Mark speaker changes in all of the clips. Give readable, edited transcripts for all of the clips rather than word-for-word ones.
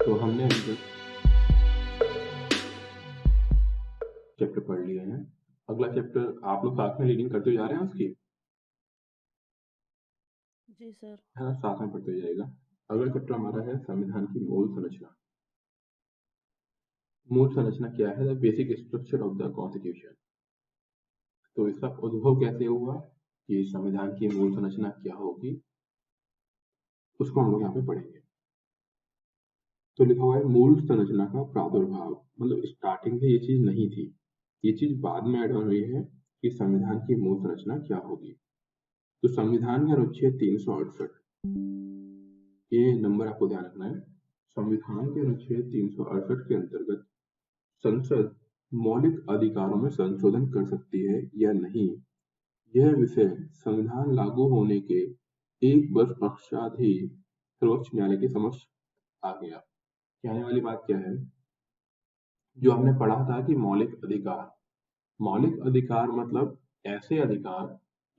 Speaker 1: तो हमने अभी तक चैप्टर पढ़ लिए हैं। अगला चैप्टर आप लोग साथ में रीडिंग करते जा रहे हैं उसकी,
Speaker 2: जी सर।
Speaker 1: है ना, साथ में पढ़ते जाएगा। अगला चैप्टर हमारा है संविधान की मूल संरचना। मूल संरचना क्या है? The basic structure of the constitution. तो इसका उद्भव कैसे हुआ, कि संविधान की मूल संरचना क्या होगी, उसको हम लोग यहाँ पे पढ़ेंगे। तो लिखा हुआ है मूल संरचना का प्रादुर्भाव, मतलब स्टार्टिंग से ये चीज नहीं थी, ये चीज बाद में ऐड हो रही है कि संविधान की मूल संरचना क्या होगी। तो संविधान का अनुच्छेद 368, ये नंबर आपको ध्यान रखना है। संविधान के अनुच्छेद 368 के अंतर्गत संसद मौलिक अधिकारों में संशोधन कर सकती है या नहीं, यह विषय संविधान लागू होने के 1 वर्ष पश्चात ही सर्वोच्च न्यायालय के समक्ष आ गया। कहने वाली बात क्या है, जो हमने पढ़ा था कि मौलिक अधिकार मतलब ऐसे अधिकार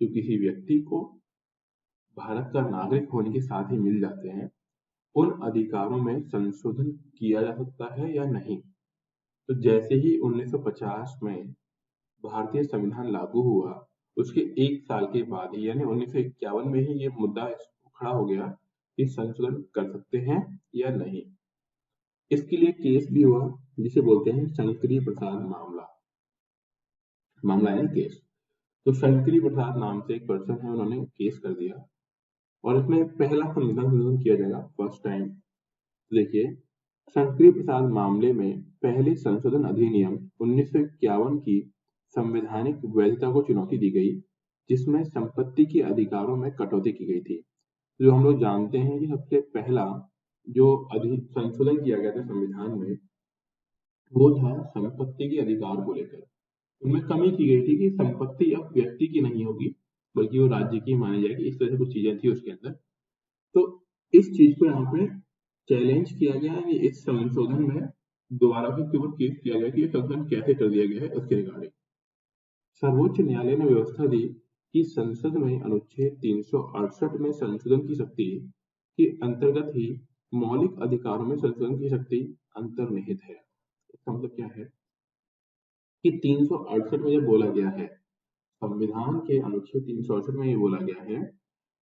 Speaker 1: जो किसी व्यक्ति को भारत का नागरिक होने के साथ ही मिल जाते हैं, उन अधिकारों में संशोधन किया जा सकता है या नहीं। तो जैसे ही 1950 में भारतीय संविधान लागू हुआ, उसके 1 साल के बाद ही यानी 1951 में ही ये मुद्दा खड़ा हो गया कि संशोधन कर सकते हैं या नहीं। इसके लिए केस भी हुआ, जिसे बोलते हैं शंकरी प्रसाद मामला है केस। तो शंकरी प्रसाद नाम से एक पर्सन है, उन्होंने केस कर दिया और इसमें पहला संशोधन किया जाएगा फर्स्ट टाइम। देखिए, शंकरी प्रसाद मामले में पहले संशोधन अधिनियम 1951 की संवैधानिक वैधता को चुनौती दी गई, जिसमें संपत्ति के अधिकारों में कटौती की गई थी। जो हम लोग जानते हैं कि सबसे पहला जो संशोधन किया गया था संविधान में, वो था संपत्ति के अधिकार को लेकर। उनमें कमी की गई थी कि संपत्ति अब व्यक्ति की नहीं होगी, बल्कि वो राज्य की मानी जाएगी। इस तरह से कुछ चीजें थी उसके अंदर। तो इस चीज को यहाँ पे चैलेंज किया गया है, इस संशोधन में दोबारा से क्यों केस किया गया कि ये संशोधन कैसे कर दिया गया है, उसके रिगार्डिंग सर्वोच्च न्यायालय ने व्यवस्था दी कि संसद में अनुच्छेद 368 में संशोधन की शक्ति के अंतर्गत ही मौलिक अधिकारों में संशोधन की शक्ति अंतर्निहित है। इसका मतलब क्या है कि 368 में जब बोला गया है, संविधान के अनुच्छेद 368 में ये बोला गया है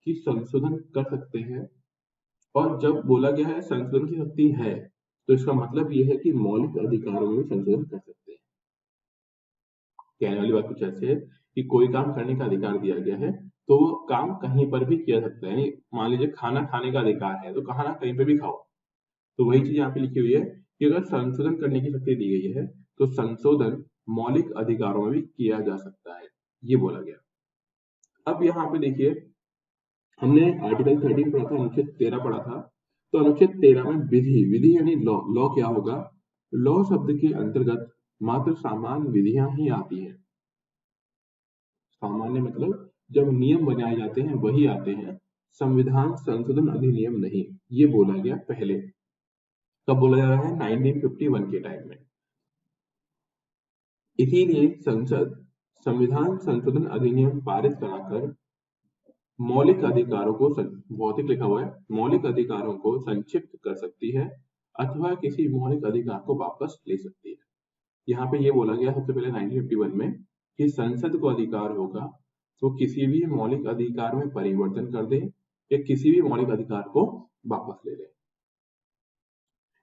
Speaker 1: कि संशोधन कर सकते हैं, और जब बोला गया है संशोधन की शक्ति है, तो इसका मतलब ये है कि मौलिक अधिकारों में भी संशोधन कर सकते हैं। कहने वाली बात कुछ ऐसे है कि कोई काम करने का अधिकार दिया गया है, तो वो काम कहीं पर भी किया सकता है। मान लीजिए खाना खाने का अधिकार है, तो कहाँ ना कहीं पे भी खाओ। तो वही चीज यहाँ पे लिखी हुई है कि अगर संशोधन करने की शक्ति दी गई है, तो संशोधन मौलिक अधिकारों में भी किया जा सकता है, ये बोला गया। अब यहाँ पे देखिए, हमने आर्टिकल 13 पढ़ा था, अनुच्छेद 13 पढ़ा था। तो अनुच्छेद 13 में विधि यानी लॉ, लॉ क्या होगा? लॉ शब्द के अंतर्गत मात्र सामान्य विधियां ही आती हैं। सामान्य मतलब जब नियम बनाए जाते हैं वही आते हैं, संविधान संशोधन अधिनियम नहीं। ये बोला गया पहले। कब बोला जा रहा है? 1951 के टाइम में। इसीलिए संसद संविधान संशोधन अधिनियम पारित कराकर मौलिक अधिकारों को भौतिक लिखा हुआ है, मौलिक अधिकारों को संक्षिप्त कर सकती है अथवा किसी मौलिक अधिकार को वापस ले सकती है। यहाँ पे ये बोला गया सबसे पहले 1951 में कि संसद को अधिकार होगा तो किसी भी मौलिक अधिकार में परिवर्तन कर दे या किसी भी मौलिक अधिकार को वापस ले ले,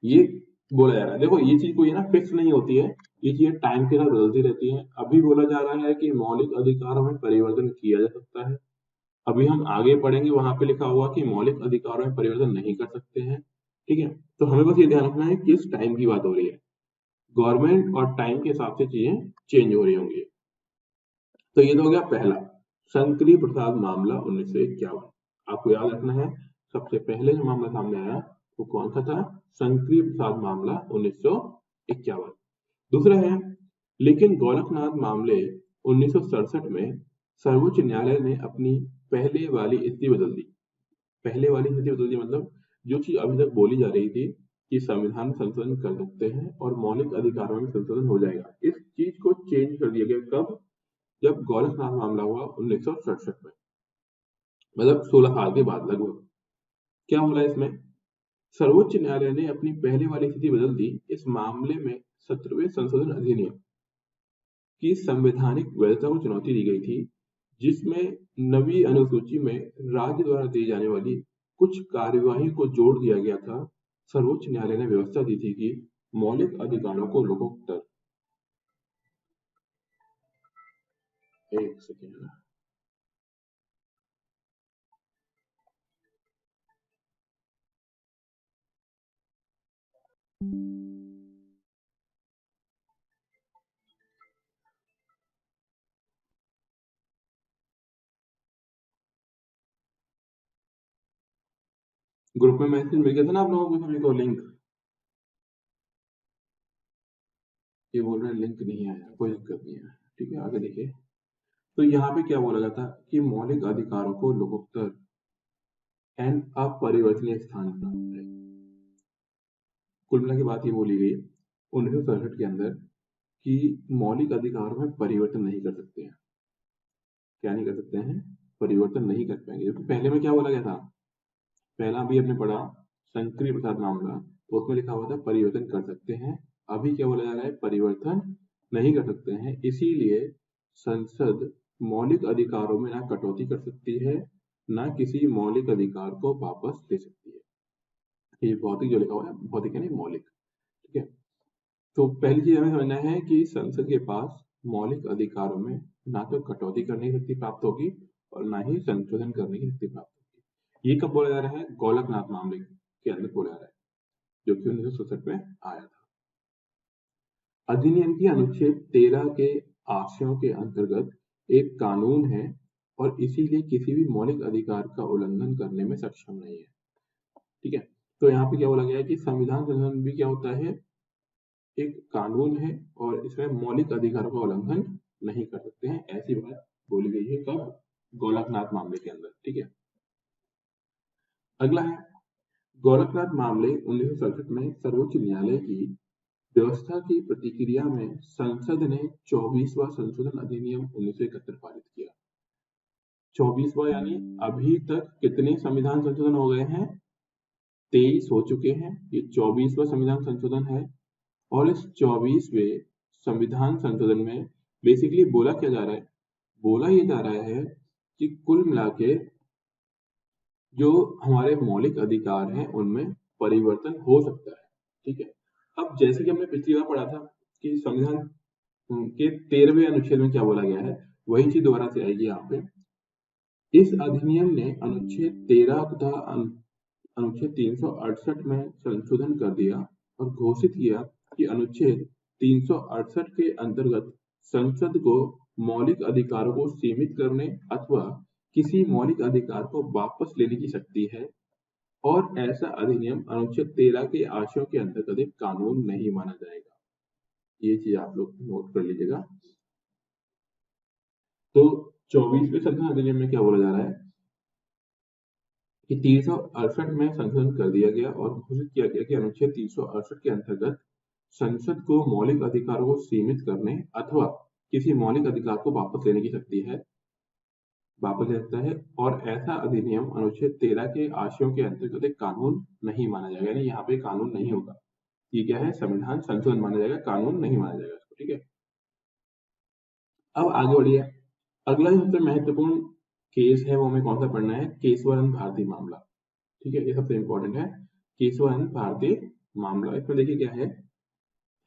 Speaker 1: ये बोला जा रहा है। देखो, ये चीज कोई ना फिक्स नहीं होती है, ये चीजें टाइम के साथ बदलती रहती है। अभी बोला जा रहा है कि मौलिक अधिकारों में परिवर्तन किया जा सकता है, अभी हम आगे पढ़ेंगे वहां पे लिखा हुआ कि मौलिक अधिकारों में परिवर्तन नहीं कर सकते हैं। ठीक है, तो हमें बस ये ध्यान रखना है किस टाइम की बात हो रही है, गवर्नमेंट और टाइम के हिसाब से चीजें चेंज हो रही होंगी। तो ये तो हो गया पहला, शंकरी प्रसाद मामला 1951। आपको याद रखना है, सबसे पहले जो मामला सामने आया वो कौन सा था? शंकरी प्रसाद मामला 1951। दूसरा है, लेकिन गोरखनाथ मामले 1967 में सर्वोच्च न्यायालय ने अपनी पहले वाली स्थिति बदल दी। पहले वाली स्थिति बदल दी मतलब जो चीज अभी तक बोली जा रही थी कि संविधान संशोधन कर सकते हैं और मौलिक अधिकारों में संशोधन हो जाएगा, इस चीज को चेंज कर दिया गया। कब? जब गोरखनाथ मामला हुआ 1967 में, मतलब 16 साल के बाद लगभग। क्या बोला इसमें सर्वोच्च न्यायालय ने अपनी पहले वाली स्थिति बदल दी। इस मामले में 17वें संशोधन अधिनियम की संवैधानिक वैधता को चुनौती दी गई थी, जिसमें नवी अनुसूची में राज्य द्वारा दी जाने वाली कुछ कार्यवाही को जोड़ दिया गया था। सर्वोच्च न्यायालय ने व्यवस्था दी थी कि मौलिक अधिकारों को लोकोत्तर एक सेकेंड ग्रुप में मैसेज मिल गया था ना आप लोगों को सभी को लिंक। ये बोल रहे हैं लिंक नहीं आया, कोई दिक्कत नहीं है, ठीक है। आगे देखिए, तो यहाँ पे क्या बोला गया था कि मौलिक अधिकारों को लोकोत्तर एंड अपरिवर्तनीय स्थान प्राप्त है। कुल मिला के बात ये बोली गई 1967 के अंदर कि मौलिक अधिकारों में परिवर्तन नहीं कर सकते हैं। क्या नहीं कर सकते हैं? परिवर्तन नहीं कर पाएंगे। क्योंकि पहले में क्या बोला गया था, पहला भी हमने पढ़ा शंकरी प्रसाद मामला, तो उसमें लिखा हुआ था परिवर्तन कर सकते हैं। अभी क्या बोला जा रहा है? परिवर्तन नहीं कर सकते हैं। इसीलिए संसद मौलिक अधिकारों में ना कटौती कर सकती है, ना किसी मौलिक अधिकार को वापस ले सकती है। ये भौतिक जो लिखा हुआ है, भौतिक यानी मौलिक, ठीक है। तो पहली चीज हमें समझना है कि संसद के पास मौलिक अधिकारों में ना तो कटौती करने की शक्ति प्राप्त होगी और ना ही संशोधन करने की शक्ति प्राप्त होगी। ये कब बोला जा रहा है? गोलकनाथ मामले के अंदर बोला जा रहा है, जो कि 1967 में आया था। अधिनियम की अनुच्छेद 13 के आशयों के अंतर्गत एक कानून है और इसीलिए किसी भी मौलिक अधिकार का उल्लंघन करने में सक्षम नहीं है, ठीक है। तो यहाँ पे क्या बोला गया है कि संविधान संशोधन भी क्या होता है? एक कानून है और इसमें मौलिक अधिकारों का उल्लंघन नहीं कर सकते हैं, ऐसी बात बोली गई है कब? गोलकनाथ मामले के अंदर, ठीक है। अगला है गोलकनाथ मामले 1967 में सर्वोच्च न्यायालय की व्यवस्था की प्रतिक्रिया में संसद ने 24वां संशोधन अधिनियम 1971 पारित किया। 24वां यानी अभी तक कितने संविधान संशोधन हो गए हैं? 23 हो चुके हैं। ये 24वां संविधान संशोधन है और इस 24वें संविधान संशोधन में बेसिकली बोला क्या जा रहा है? बोला ये जा रहा है कि कुल मिला के जो हमारे मौलिक अधिकार हैं उनमें परिवर्तन हो सकता है, ठीक है। अब जैसे कि हमने पिछली बार पढ़ा था कि संविधान के 13वें अनुच्छेद में क्या बोला गया है, वही चीज दोबारा से आएगी यहाँ पे। इस अधिनियम ने अनुच्छेद 13 तथा अनुच्छेद 368 में संशोधन कर दिया और घोषित किया कि अनुच्छेद 368 के अंतर्गत संसद को मौलिक अधिकारों को सीमित करने अथवा किसी मौलिक अधिकार को वापस लेने की शक्ति है और ऐसा अधिनियम अनुच्छेद 13 के आशयों के अंतर्गत एक कानून नहीं माना जाएगा। ये चीज आप लोग नोट कर लीजिएगा। तो 24वें संशोधन अधिनियम में क्या बोला जा रहा है कि 368 में संशोधन कर दिया गया और घोषित किया गया कि अनुच्छेद 368 के अंतर्गत संसद को मौलिक अधिकारों को सीमित करने अथवा किसी मौलिक अधिकार को वापस लेने की शक्ति है, वापस ले सकता है और ऐसा अधिनियम अनुच्छेद 13 के आशयों के अंतर्गत एक कानून नहीं माना जाएगा। यानी यहाँ पे कानून नहीं होगा। ये क्या है? संविधान संशोधन माना जाएगा, कानून नहीं माना जाएगा इसको, ठीक है। अब आगे बढ़िए। अगला जो सबसे महत्वपूर्ण केस है वो हमें कौन सा पढ़ना है? केशवानंद भारती मामला, ठीक है। ये सबसे इंपॉर्टेंट है, केशवानंद भारती मामला। इसमें देखिए क्या है,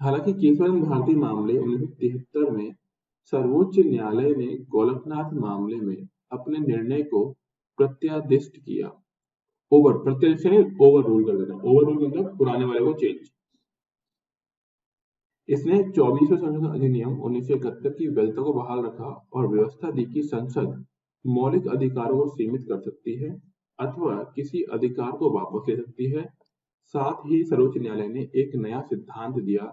Speaker 1: हालांकि केशवानंद भारती मामले 1973 में सर्वोच्च न्यायालय ने गोलकनाथ मामले में अपने निर्णय को प्रत्यादिष्ट किया। प्रत्यादिष्ट ओवर रूल कर देना। ओवर रूल मतलब पुराने वाले को चेंज। इसने 24वें संशोधन अधिनियम 1971 की वैधता को बहाल रखा और व्यवस्था दी कि संसद मौलिक अधिकारों को सीमित कर सकती है अथवा किसी अधिकार को वापस ले सकती है। साथ ही सर्वोच्च न्यायालय ने एक नया सिद्धांत दिया,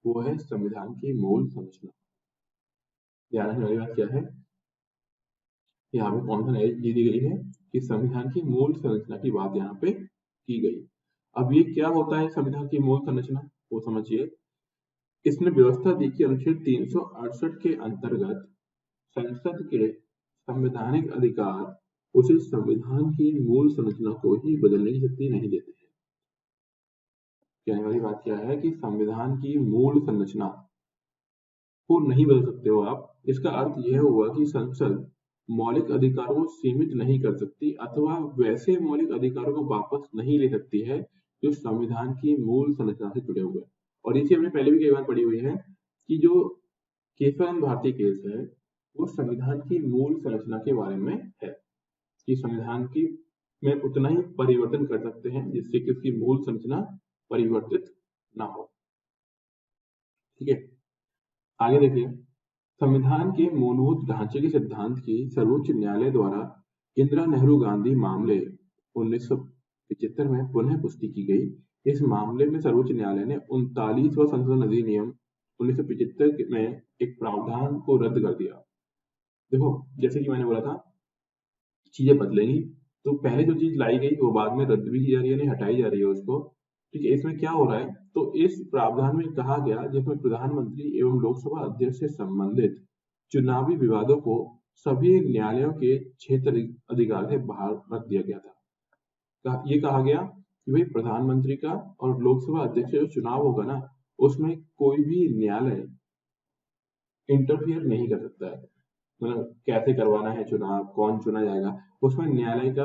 Speaker 1: वो है संविधान की मूल संरचना। ध्यान रखने वाली बात क्या है, यहाँ पे कौन सा नई चीज दी गई है कि संविधान की मूल संरचना की बात यहाँ पे की गई। अब ये क्या होता है संविधान की मूल संरचना, वो समझिए। इसने व्यवस्था दी कि अनुच्छेद 368 के अंतर्गत संसद के संवैधानिक अधिकार उसे संविधान की मूल संरचना को ही बदलने की शक्ति नहीं देते हैं। कहने वाली बात क्या है कि संविधान की मूल संरचना को नहीं बदल सकते हो आप। इसका अर्थ यह हुआ कि संसद मौलिक अधिकारों को सीमित नहीं कर सकती अथवा वैसे मौलिक अधिकारों को वापस नहीं ले सकती है जो संविधान की मूल संरचना से जुड़े हुए हैं। और इसे हमने पहले भी कई बार पढ़ी हुई है कि जो केशवानंद भारती केस है वो संविधान की मूल संरचना के बारे में है कि संविधान की में उतना ही परिवर्तन कर सकते हैं जिससे कि उसकी मूल संरचना परिवर्तित ना हो। ठीक है, आगे देखिए, संविधान के मूलभूत ढांचे के सिद्धांत की सर्वोच्च न्यायालय द्वारा इंदिरा नेहरू गांधी मामले 1975 में पुनः पुष्टि की गई। इस मामले में सर्वोच्च न्यायालय ने 39वां संशोधन अधिनियम 1975 में एक प्रावधान को रद्द कर दिया। देखो, जैसे कि मैंने बोला था चीजें बदलेंगी, तो पहले जो चीज लाई गई वो बाद में रद्द भी की जा रही है, नहीं हटाई जा रही है उसको। ठीक है, इसमें क्या हो रहा है, तो इस प्रावधान में कहा गया जिसमें प्रधानमंत्री एवं लोकसभा अध्यक्ष से संबंधित चुनावी विवादों को सभी न्यायालयों के क्षेत्र अधिकार से बाहर रख दिया गया था। ये कहा गया कि भाई प्रधानमंत्री का और लोकसभा अध्यक्ष जो चुनाव होगा ना, उसमें कोई भी न्यायालय इंटरफियर नहीं कर सकता है। मतलब कैसे करवाना है चुनाव, कौन चुना जाएगा, उसमें न्यायालय का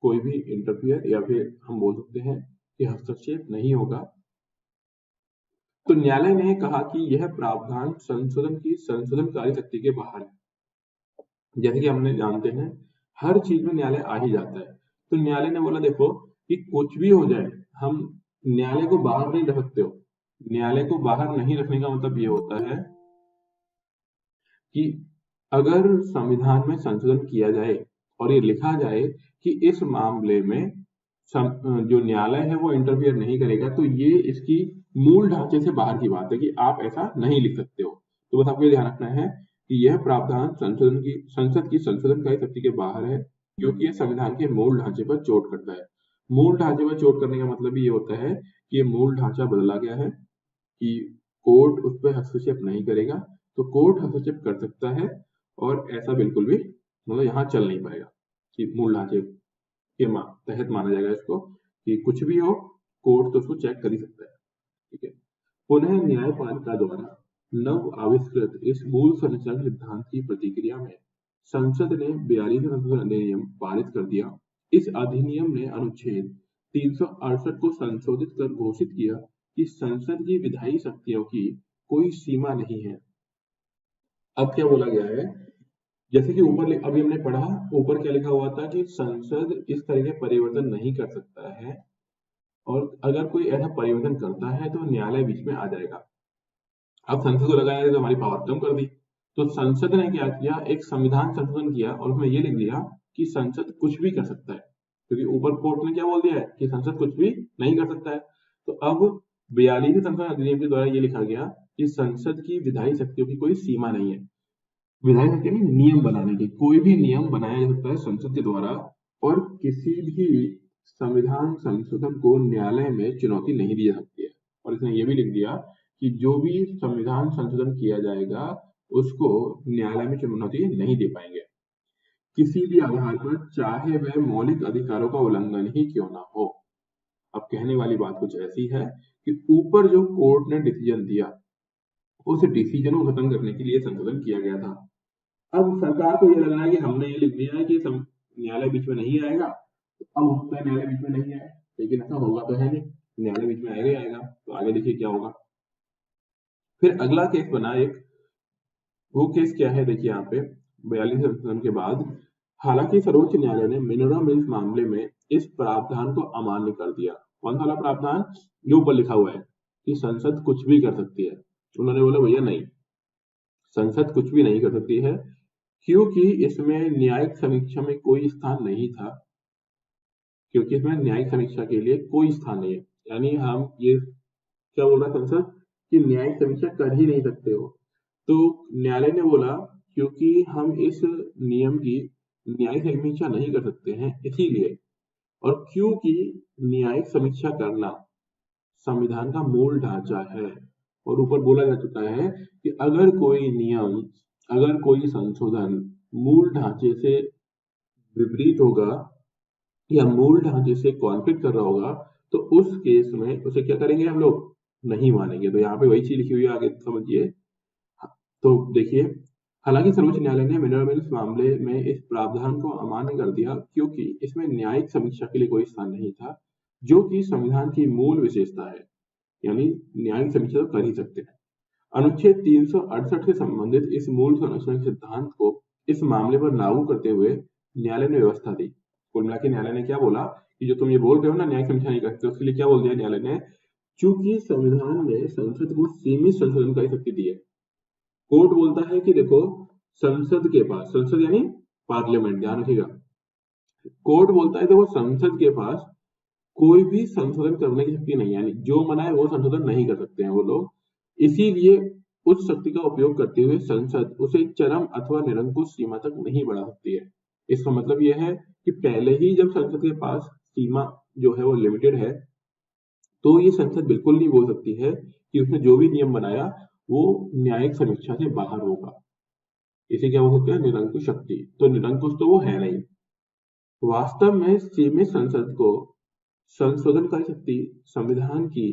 Speaker 1: कोई भी इंटरफियर या फिर हम बोल सकते हैं कि हस्तक्षेप नहीं होगा। तो न्यायालय ने कहा कि यह प्रावधान संशोधन की संशोधनकारी शक्ति के बाहर है। जैसे कि हमने जानते हैं हर चीज में न्यायालय आ ही जाता है, तो न्यायालय ने बोला देखो कि कुछ भी हो जाए हम न्यायालय को बाहर नहीं रख सकते हो। न्यायालय को बाहर नहीं रखने का मतलब ये होता है कि अगर संविधान में संशोधन किया जाए और ये लिखा जाए कि इस मामले में जो न्यायालय है वो इंटरफियर नहीं करेगा, तो ये इसकी मूल ढांचे से बाहर की बात है कि आप ऐसा नहीं लिख सकते हो। तो बस आपको ये ध्यान रखना है कि यह प्रावधान संसद की संशोधनकारी शक्ति के बाहर है क्योंकि ये संविधान के मूल ढांचे पर चोट करता है। मूल ढांचे पर चोट करने का मतलब ये होता है कि ये मूल ढांचा बदला गया है कि कोर्ट उस पर हस्तक्षेप नहीं करेगा, तो कोर्ट हस्तक्षेप कर सकता है और ऐसा बिल्कुल भी मतलब यहाँ चल नहीं पाएगा कि मूल ढांचे के तहत माना जाएगा इसको कि कुछ भी हो कोर्ट तो उसको चेक कर ही सकता है। ठीक है, पुनः न्यायपालिका द्वारा नव आविष्कृत इस मूल संरचना के सिद्धांत की प्रतिक्रिया में संसद ने 42वें संशोधन अधिनियम पारित कर दिया। इस अधिनियम ने अनुच्छेद 368 को संशोधित कर घोषित किया कि संसद की विधायी शक्तियों की कोई सीमा नहीं है। अब क्या बोला गया है, जैसे कि ऊपर अभी हमने पढ़ा, ऊपर क्या लिखा हुआ था कि संसद इस तरह के परिवर्तन नहीं कर सकता है और अगर कोई ऐसा परिवर्तन करता है तो न्यायालय बीच में आ जाएगा। अब संसद को लगाया तो हमारी पावर कम कर दी, तो संसद ने क्या किया, एक संविधान संशोधन किया और उसमें ये लिख दिया कि संसद कुछ भी कर सकता है, क्योंकि ऊपर कोर्ट ने क्या बोल दिया है कि संसद कुछ भी नहीं कर सकता है। तो अब 42वें संशोधन अधिनियम के द्वारा ये लिखा गया कि संसद की विधायी शक्तियों की कोई सीमा नहीं है। विधायी शक्ति में नियम बनाने की, कोई भी नियम बनाया जा सकता है संसद के द्वारा और किसी भी संविधान संशोधन को न्यायालय में चुनौती नहीं दी जा सकती है। और इसने ये भी लिख दिया कि जो भी संविधान संशोधन किया जाएगा उसको न्यायालय में चुनौती नहीं दे पाएंगे किसी भी आधार पर, चाहे वह मौलिक अधिकारों का उल्लंघन ही क्यों ना हो। अब कहने वाली बात कुछ ऐसी है कि ऊपर जो कोर्ट ने डिसीजन दिया उस डिसीजन को खत्म करने के लिए संशोधन किया गया था। अब सरकार को ये लग रहा है कि हमने ये लिख दिया है कि न्यायालय बीच में नहीं आएगा, तो अब हो सकता है न्यायालय बीच में नहीं आए, लेकिन ऐसा होगा तो है नहीं, न्यायालय बीच में आएगा ही आएगा। तो आगे देखिए क्या होगा। फिर अगला केस बना एक, वो केस क्या है देखिए यहाँ पे 42 संशोधन के बाद, हालांकि सर्वोच्च न्यायालय ने मिनोरा मिल्स मामले में इस प्रावधान को अमान्य कर दिया। कौन सा प्रावधान, जो ऊपर लिखा हुआ है कि संसद कुछ भी कर सकती है, उन्होंने बोला भैया नहीं, संसद कुछ भी नहीं कर सकती है क्योंकि इसमें न्यायिक समीक्षा में कोई स्थान नहीं था, क्योंकि इसमें न्यायिक समीक्षा के लिए कोई स्थान नहीं है। यानी हम ये क्या बोल रहा है संसद कि न्यायिक समीक्षा कर ही नहीं सकते हो। तो न्यायालय ने बोला क्योंकि हम इस नियम की न्यायिक समीक्षा नहीं कर सकते हैं इसीलिए, और क्योंकि न्यायिक समीक्षा करना संविधान का मूल ढांचा है, और ऊपर बोला जा चुका है कि अगर कोई नियम, अगर कोई संशोधन मूल ढांचे से विपरीत होगा या मूल ढांचे से कॉन्फ्लिक्ट कर रहा होगा तो उस केस में उसे क्या करेंगे हम लोग, नहीं मानेंगे। तो यहाँ पे वही चीज लिखी हुई है, आगे समझिए। तो देखिए, हालांकि सर्वोच्च न्यायालय ने मिनरल मिल्स मामले में इस प्रावधान को अमान्य कर दिया क्योंकि इसमें न्यायिक समीक्षा के लिए कोई स्थान नहीं था, जो कि संविधान की मूल विशेषता है। यानी न्यायिक समीक्षा तो कर ही सकते हैं। अनुच्छेद 368 से संबंधित इस मूल संरचना के सिद्धांत को इस मामले पर लागू करते हुए न्यायालय ने व्यवस्था दी। कुल मिला के न्यायालय ने क्या बोला कि जो तुम ये बोल रहे हो ना न्यायिक समीक्षा नहीं करते, उसके लिए क्या बोल दिया न्यायालय ने, चूंकि संविधान ने संसद को सीमित संशोधनकारी शक्ति दी है। कोर्ट बोलता है कि देखो, संसद के पास, संसद यानी पार्लियामेंट, ध्यान रखिएगा, कोर्ट बोलता है देखो संसद के पास कोई भी संशोधन करने की शक्ति नहीं है, यानी जो मना है वो संशोधन नहीं कर सकते हैं वो लोग। इसीलिए उस शक्ति का उपयोग करते हुए संसद उसे चरम अथवा निरंकुश सीमा तक नहीं बढ़ा सकती है। इसका मतलब यह है कि पहले ही जब संसद के पास सीमा जो है वो लिमिटेड है, तो ये संसद बिल्कुल नहीं बोल सकती है कि उसने जो भी नियम बनाया वो न्यायिक समीक्षा से बाहर होगा। इसे क्या बोल सकते हैं, निरंकुश शक्ति। तो निरंकुश तो वो है नहीं। वास्तव में सीमित संसद को संशोधनकारी शक्ति संविधान की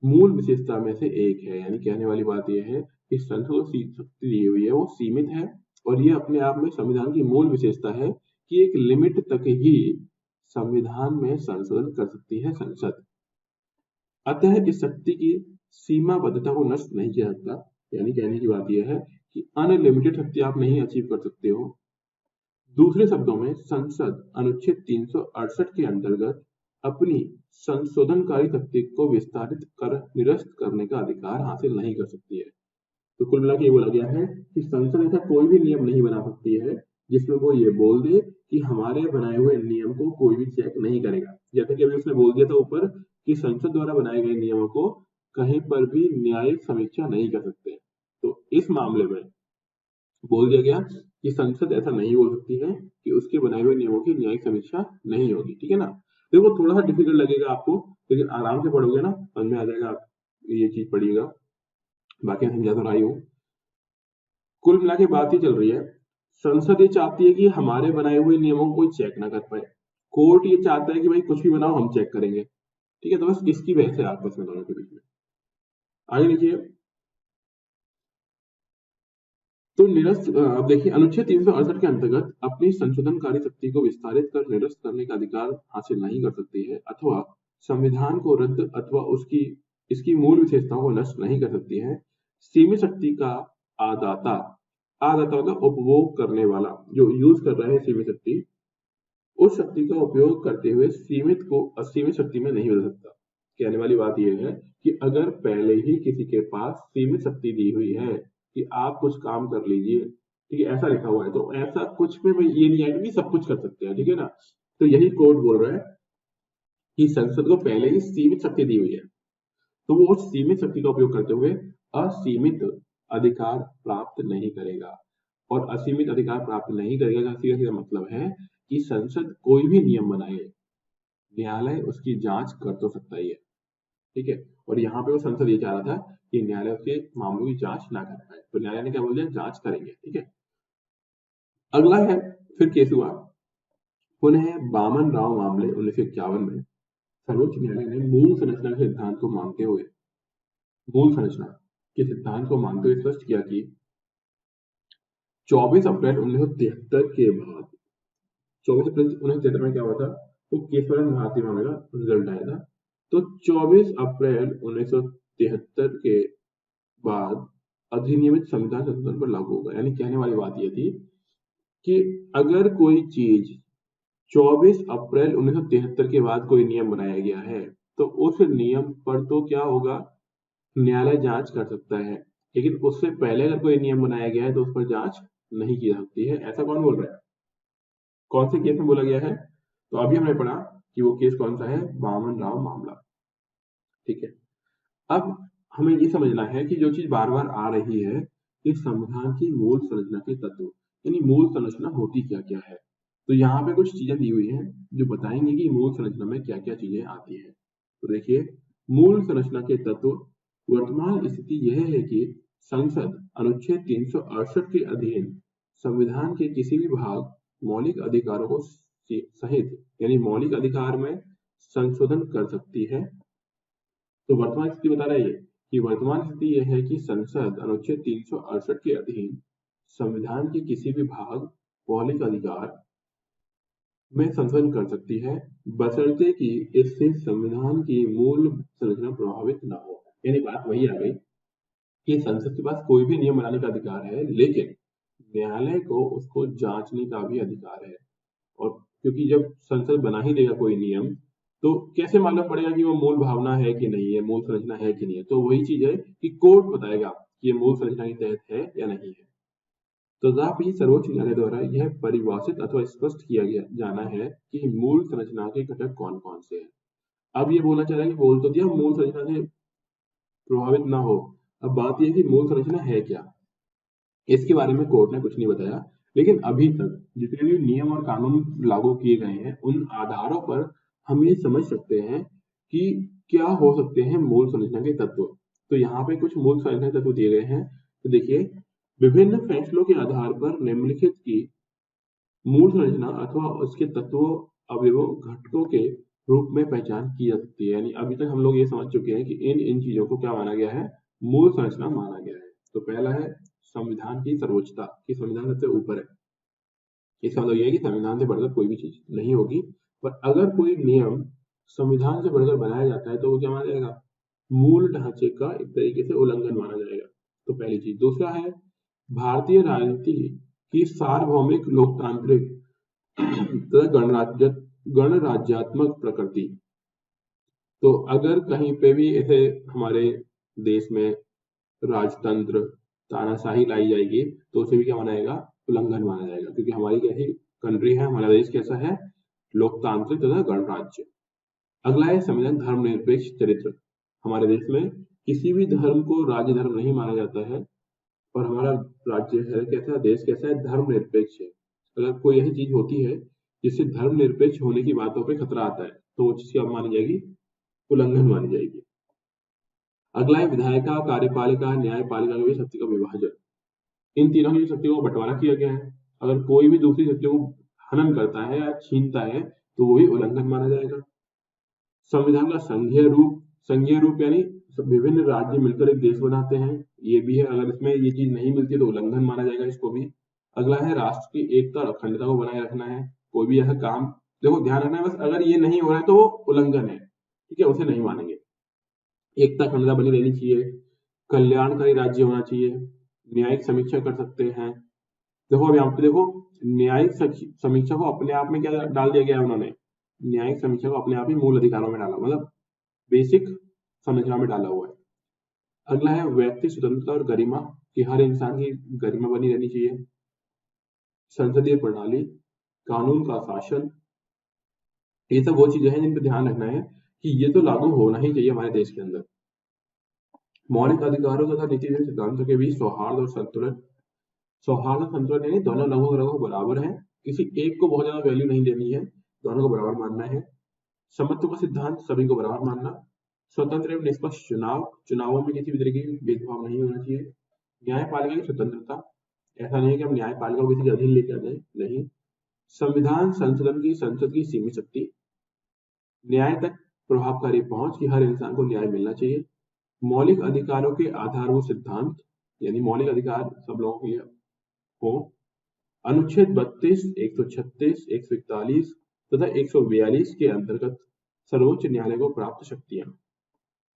Speaker 1: मूल विशेषता में से एक है। यानी कहने वाली बात यह है कि संसद को शक्ति दी हुई है वो सीमित है, और ये अपने आप में संविधान की मूल विशेषता है कि एक लिमिट तक ही संविधान में संशोधन कर सकती है संसद। अतः इस शक्ति की सीमाबद्धता को नष्ट नहीं किया जाता। यानी कहने की बात यह है कि अनलिमिटेड शक्ति आप नहीं अचीव कर सकते हो। दूसरे शब्दों में संसद अनुच्छेद 368 के अंतर्गत अपनी संशोधनकारी शक्ति को विस्तारित कर निरस्त करने का अधिकार हासिल नहीं कर सकती है। तो कुल मिला के ये बोला गया है कि संसद ऐसा कोई भी नियम नहीं बना सकती है जिसमें वो ये बोल दे कि हमारे बनाए हुए नियम को कोई भी चेक नहीं करेगा। जैसे कि अभी उसने बोल दिया था ऊपर कि संसद द्वारा बनाए गए नियमों को कहीं पर भी न्यायिक समीक्षा नहीं कर सकते। तो इस मामले में बोल दिया गया कि संसद ऐसा नहीं बोल सकती है कि उसके बनाए हुए नियमों की न्यायिक समीक्षा नहीं होगी। ठीक है ना। देखो थोड़ा सा डिफिकल्ट लगेगा आपको, लेकिन आराम से पढ़ोगे ना समझ में आ जाएगा। आप ये चीज पढ़िएगा, बाकी मैं समझा तो रहा ही हूँ। कुल मिला के बात ही चल रही है, संसद ये चाहती है कि हमारे बनाए हुए नियमों को कोई चेक ना कर पाए। कोर्ट ये चाहता है कि भाई कुछ भी बनाओ हम चेक करेंगे। ठीक है, तो बस इसकी बहस है आपस में दोनों के बीच में। आगे देखिए, तो निरस्त, अब देखिए अनुच्छेद 368 के अंतर्गत अपनी संशोधनकारी शक्ति को विस्तारित कर निरस्त करने का अधिकार हासिल नहीं कर सकती है, अथवा संविधान को रद्द अथवा उसकी इसकी मूल विशेषताओं को नष्ट नहीं कर सकती है। सीमित शक्ति का आदाता, आदाता मतलब उपभोग करने वाला, जो यूज कर रहा है सीमित शक्ति, उस शक्ति का उपयोग करते हुए सीमित को असीमित शक्ति में नहीं बदल सकता। कहने वाली बात यह है कि अगर पहले ही किसी के पास सीमित शक्ति दी हुई है कि आप कुछ काम कर लीजिए, ठीक है, ऐसा लिखा हुआ है, तो ऐसा कुछ में ये नहीं है कि सब कुछ कर सकते हैं। ठीक है ना। तो यही कोर्ट बोल रहा है कि संसद को पहले ही सीमित शक्ति दी हुई है, तो वो उस सीमित शक्ति का उपयोग करते हुए असीमित अधिकार प्राप्त नहीं करेगा। और असीमित अधिकार प्राप्त नहीं करेगा का सीधा सीधा मतलब है कि संसद कोई भी नियम बनाए, न्यायालय उसकी जांच कर तो सकता ही है। ठीक है, और यहाँ पे वो संसद ये चाह रहा था कि न्यायालय उसके मामलों की जांच ना कर पाए, तो न्यायालय ने क्या बोल दिया, जांच करेंगे। ठीक है, अगला है फिर केस हुआ पुनः बामन राव मामले 1951 में सर्वोच्च न्यायालय ने मूल संरचना के सिद्धांत को मानते हुए स्पष्ट किया कि 24 अप्रैल 1973 के बाद, 24 अप्रैल 1973 में क्या हुआ था, वो केशवरन भारती मामले का रिजल्ट आया था। तो 24 अप्रैल 1973 के बाद अधिनियमित संविधान संशोधन पर लागू होगा। यानी कहने वाली बात यह थी कि अगर कोई चीज 24 अप्रैल 1973 के बाद कोई नियम बनाया गया है, तो उस नियम पर तो क्या होगा, न्यायालय जांच कर सकता है, लेकिन उससे पहले अगर कोई नियम बनाया गया है तो उस पर जांच नहीं की जा सकती है। ऐसा कौन बोल रहा है, कौन से केस में बोला गया है? तो अभी हमने पढ़ा कि वो केस कौन सा है, बामन राव मामला। ठीक है, अब हमें ये समझना है कि जो चीज बार बार आ रही है कि संविधान की मूल संरचना के तत्व, यानी मूल संरचना होती क्या क्या है। तो यहाँ पे कुछ चीजें दी हुई हैं जो बताएंगे कि मूल संरचना में क्या क्या चीजें आती है। तो देखिए, मूल संरचना के तत्व, वर्तमान स्थिति यह है कि संसद अनुच्छेद 368 के अधीन संविधान के किसी भी भाग, मौलिक अधिकारों को सहित, यानी मौलिक अधिकार में संशोधन कर सकती है। तो वर्तमान स्थिति बता रहा है कि वर्तमान स्थिति यह है कि संसद अनुच्छेद 368 के अधीन संविधान के किसी भी भाग, मौलिक अधिकार में संशोधन कर सकती है, बशर्ते कि इससे संविधान की मूल संरचना प्रभावित न हो। यानी बात वही आ गई कि संसद के पास कोई भी नियम बनाने का अधिकार है, लेकिन न्यायालय को उसको जांचने का भी अधिकार है। और क्योंकि जब संसद बना ही देगा कोई नियम, तो कैसे मालूम पड़ेगा कि वो मूल भावना है कि नहीं है, मूल संरचना है कि नहीं है। तो वही चीज है कि कोर्ट बताएगा कि ये मूल संरचना के तहत है या नहीं है। तथापि सर्वोच्च न्यायालय द्वारा यह परिभाषित अथवा स्पष्ट किया गया जाना है कि मूल संरचना के घटक कौन कौन से हैं। अब ये बोलना चाह रहा है कि बोल तो दिया मूल संरचना से प्रभावित ना हो, अब बात यह कि मूल संरचना है क्या, इसके बारे में कोर्ट ने कुछ नहीं बताया। लेकिन अभी तक जितने भी नियम और कानून लागू किए गए हैं, उन आधारों पर हम ये समझ सकते हैं कि क्या हो सकते हैं मूल संरचना के तत्व। तो यहाँ पे कुछ मूल संरचना तत्व दिए गए हैं। तो देखिए, विभिन्न फैसलों के आधार पर निम्नलिखित की मूल संरचना अथवा उसके तत्वों, अवयवों, घटकों के रूप में पहचान की जा सकती है। यानी अभी तक हम लोग ये समझ चुके हैं कि इन इन चीजों को क्या माना गया है, मूल संरचना माना गया है। तो पहला है संविधान की सर्वोच्चता, कि संविधान सबसे ऊपर है। इसका मतलब यह है कि संविधान से बढ़कर कोई भी चीज नहीं होगी। पर अगर कोई नियम संविधान से बढ़कर बनाया जाता है तो वो क्या माना जाएगा, मूल ढांचे का एक तरीके से उल्लंघन माना जाएगा। तो पहली चीज। दूसरा है भारतीय राजनीति की सार्वभौमिक, लोकतांत्रिक तथा गणराज्यात्मक प्रकृति। तो अगर कहीं पे भी ऐसे हमारे देश में राजतंत्र, तानाशाही लाई जाएगी तो उसे भी क्या माना जाएगा, उल्लंघन माना जाएगा। क्योंकि हमारी कैसी कंट्री है, हमारा देश कैसा है, लोकतांत्रिक तथा गणराज्य। अगला है संविधान धर्मनिरपेक्ष चरित्र। हमारे देश में किसी भी धर्म को राज्य धर्म नहीं माना जाता है, और हमारा राज्य है कैसा, देश कैसा है, धर्मनिरपेक्ष है। अगर कोई ऐसी चीज होती है जिससे धर्मनिरपेक्ष होने की बातों पे खतरा आता है, तो वो चीज क्या मानी जाएगी, उल्लंघन मानी जाएगी। अगला है विधायिका, कार्यपालिका, न्यायपालिका की शक्ति का विभाजन। इन तीनों की शक्तियों को बंटवारा किया गया है। अगर कोई भी दूसरी शक्तियों को हनन करता है या छीनता है तो वो भी उल्लंघन माना जाएगा। संविधान का संघीय रूप यानी विभिन्न राज्य मिलकर एक देश बनाते हैं, ये भी है। अगर इसमें ये चीज नहीं मिलती तो उल्लंघन माना जाएगा इसको भी। अगला है राष्ट्र की एकता और अखंडता को बनाए रखना है। कोई भी ऐसा काम, देखो ध्यान रखना है बस, अगर ये नहीं हो रहा है तो वो उल्लंघन है, ठीक है, उसे नहीं मानेंगे। एकता अखंडता बनी रहनी चाहिए, कल्याणकारी राज्य होना चाहिए, न्यायिक समीक्षा कर सकते हैं। देखो अब यहाँ पे देखो, न्यायिक समीक्षा को अपने आप में क्या डाल दिया गया है उन्होंने, न्यायिक समीक्षा को अपने आप ही मूल अधिकारों में डाला, मतलब बेसिक संरचना में डाला हुआ है। अगला है व्यक्ति स्वतंत्रता और गरिमा, कि हर इंसान की गरिमा बनी रहनी चाहिए। संसदीय प्रणाली, कानून का शासन, ये सब वो चीजें हैं जिन पर ध्यान रखना है कि ये तो लागू होना ही चाहिए हमारे देश के अंदर। मौलिक अधिकारों तथा नीति सिद्धांतों के बीच सौहार्द और संतुलन। सौहार्द और संतुलन यानी दोनों लगभग बराबर है, किसी एक को बहुत ज्यादा वैल्यू नहीं देनी है, दोनों को बराबर मानना है। समत्व का सिद्धांत, सभी को बराबर मानना। स्वतंत्र एवं निष्पक्ष चुनाव, चुनावों में किसी भी तरह की भेदभाव नहीं होना चाहिए। न्यायपालिका की स्वतंत्रता, ऐसा नहीं है कि हम न्यायपालिका को किसी के अधीन लेकर आ जाए, नहीं। संविधान संसद की सीमित शक्ति। न्याय तक प्रभावकारी पहुंच, कि हर इंसान को न्याय मिलना चाहिए। मौलिक अधिकारों के आधारभूत सिद्धांत, यानी मौलिक अधिकार सब लोगों के लिए हो। अनुच्छेद 32, 136, 141 तथा 142 के अंतर्गत सर्वोच्च न्यायालय को प्राप्त शक्तियां,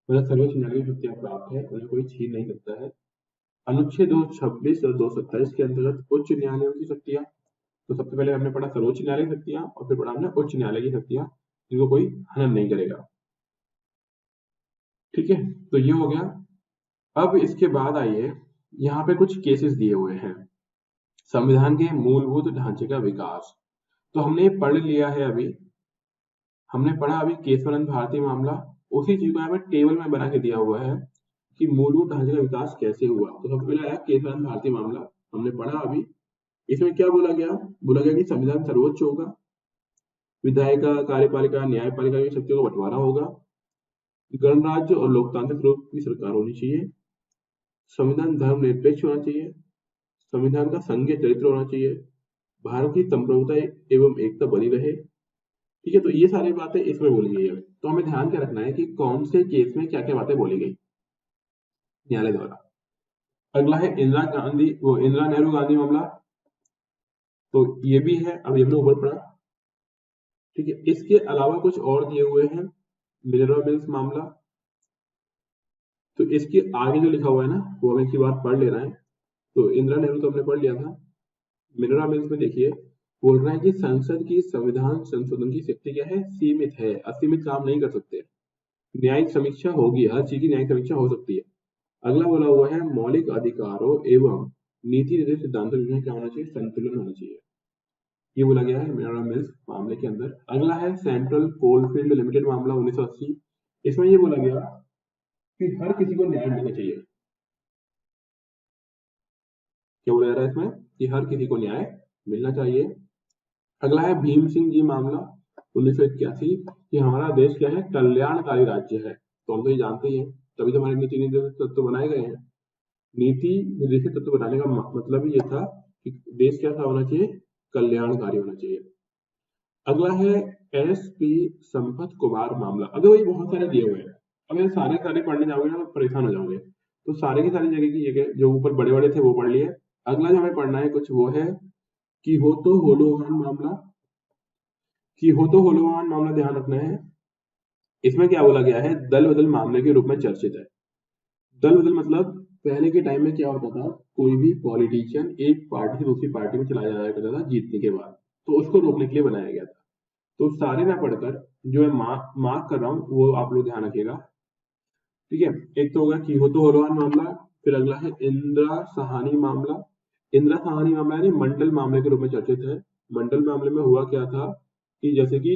Speaker 1: मतलब सर्वोच्च न्यायालय की शक्तियां प्राप्त है, उन्हें कोई छीन नहीं सकता है। अनुच्छेद 226 और 227 के अंतर्गत उच्च न्यायालयों की शक्तियां। तो सबसे पहले हमने पढ़ा सर्वोच्च न्यायालय की शक्तियां, और फिर पढ़ा हमने उच्च न्यायालय की शक्तियां, जिनको कोई हनन नहीं करेगा। ठीक है, तो ये हो गया। अब इसके बाद आइए, यहाँ पे कुछ केसेस दिए हुए हैं। संविधान के मूलभूत ढांचे का विकास, तो हमने पढ़ लिया है अभी, हमने पढ़ा अभी केशवानंद भारती मामला। उसी चीज को यहाँ पे टेबल में बना के दिया हुआ है कि मूलभूत ढांचे का विकास कैसे हुआ। तो सबसे पहले आया केशवानंद भारती मामला, हमने पढ़ा अभी। इसमें क्या बोला गया कि संविधान सर्वोच्च होगा, विधायिका, कार्यपालिका, न्यायपालिका की शक्तियों का बंटवारा होगा, गणराज्य और लोकतांत्रिक रूप की सरकार होनी चाहिए, संविधान धर्मनिरपेक्ष होना चाहिए, संविधान का संघीय चरित्र होना चाहिए, भारत की संप्रभुता एवं एकता बनी रहे, ठीक है, तो ये सारी बातें इसमें बोली गई है। तो हमें ध्यान क्या रखना है कि कौन से केस में क्या क्या बातें बोली गई न्यायालय द्वारा। अगला है इंदिरा नेहरू गांधी मामला, तो ये भी है, अब ये ऊपर पड़ा। ठीक है, इसके अलावा कुछ और दिए हुए हैं, मिनरल मिल्स मामला। तो इसके आगे जो लिखा हुआ है ना, वो हमें एक ही बार पढ़ लेना है। तो इंदिरा नेहरू तो हमने पढ़ लिया था। मिनरल मिल्स में देखिए, बोल रहा है कि संसद की संविधान संशोधन की शक्ति क्या है, सीमित है, असीमित काम नहीं कर सकते। न्यायिक समीक्षा होगी, हर चीज की न्यायिक समीक्षा हो सकती है। अगला बोला हुआ है मौलिक अधिकारों एवं नीति निर्देश सिद्धांतों के बीच क्या होना चाहिए, संतुलन होना चाहिए। ये बोला गया है मिनरल मिल्स मामले के अंदर। अगला है सेंट्रल कोलफील्ड लिमिटेड मामला 1980। इसमें ये बोला गया कि हर किसी को न्याय मिलना चाहिए। क्या बोला जा रहा है इसमें कि हर किसी को न्याय मिलना चाहिए। अगला है भीम सिंह जी मामला 1981 कि हमारा देश क्या है, कल्याणकारी राज्य है। तो हम तो ये जानते ही हैं, तभी तो हमारे नीति निर्देशक तत्व बनाए गए हैं। नीति निर्देशक तत्व बनाने का मतलब ही ये था कि देश कैसा होना चाहिए, कल्याणकारी होना चाहिए। अगला है एस पी संपत कुमार मामला। अगर वही बहुत सारे दिए हुए हैं, अगर सारे सारे पढ़ने जाओगे ना तो परेशान हो जाओगे। तो सारे की सारी जगह की जगह जो ऊपर बड़े बड़े थे वो पढ़ लिए। अगला जो हमें पढ़ना है कुछ वो है कि हो तो होलोहान मामला। कि हो तो होलोहान मामला ध्यान रखना है। इसमें क्या बोला गया है, दल बदल मामले के रूप में चर्चित है। दल बदल मतलब पहले के टाइम में क्या होता था, कोई भी पॉलिटिशियन एक पार्टी से दूसरी पार्टी में चला जाया करता था जीतने के बाद, तो उसको रोकने के लिए बनाया गया था। तो सारे ना पढ़कर जो मैं मार्क कर रहा हूँ वो आप लोग ध्यान रखिएगा। ठीक है, एक तो होगा कि हो तो होलोहान मामला, फिर अगला है इंदिरा सहानी मामला। इंदिरा सहानी मामला यानी मंडल मामले के रूप में चर्चित है। मंडल मामले में हुआ क्या था कि जैसे कि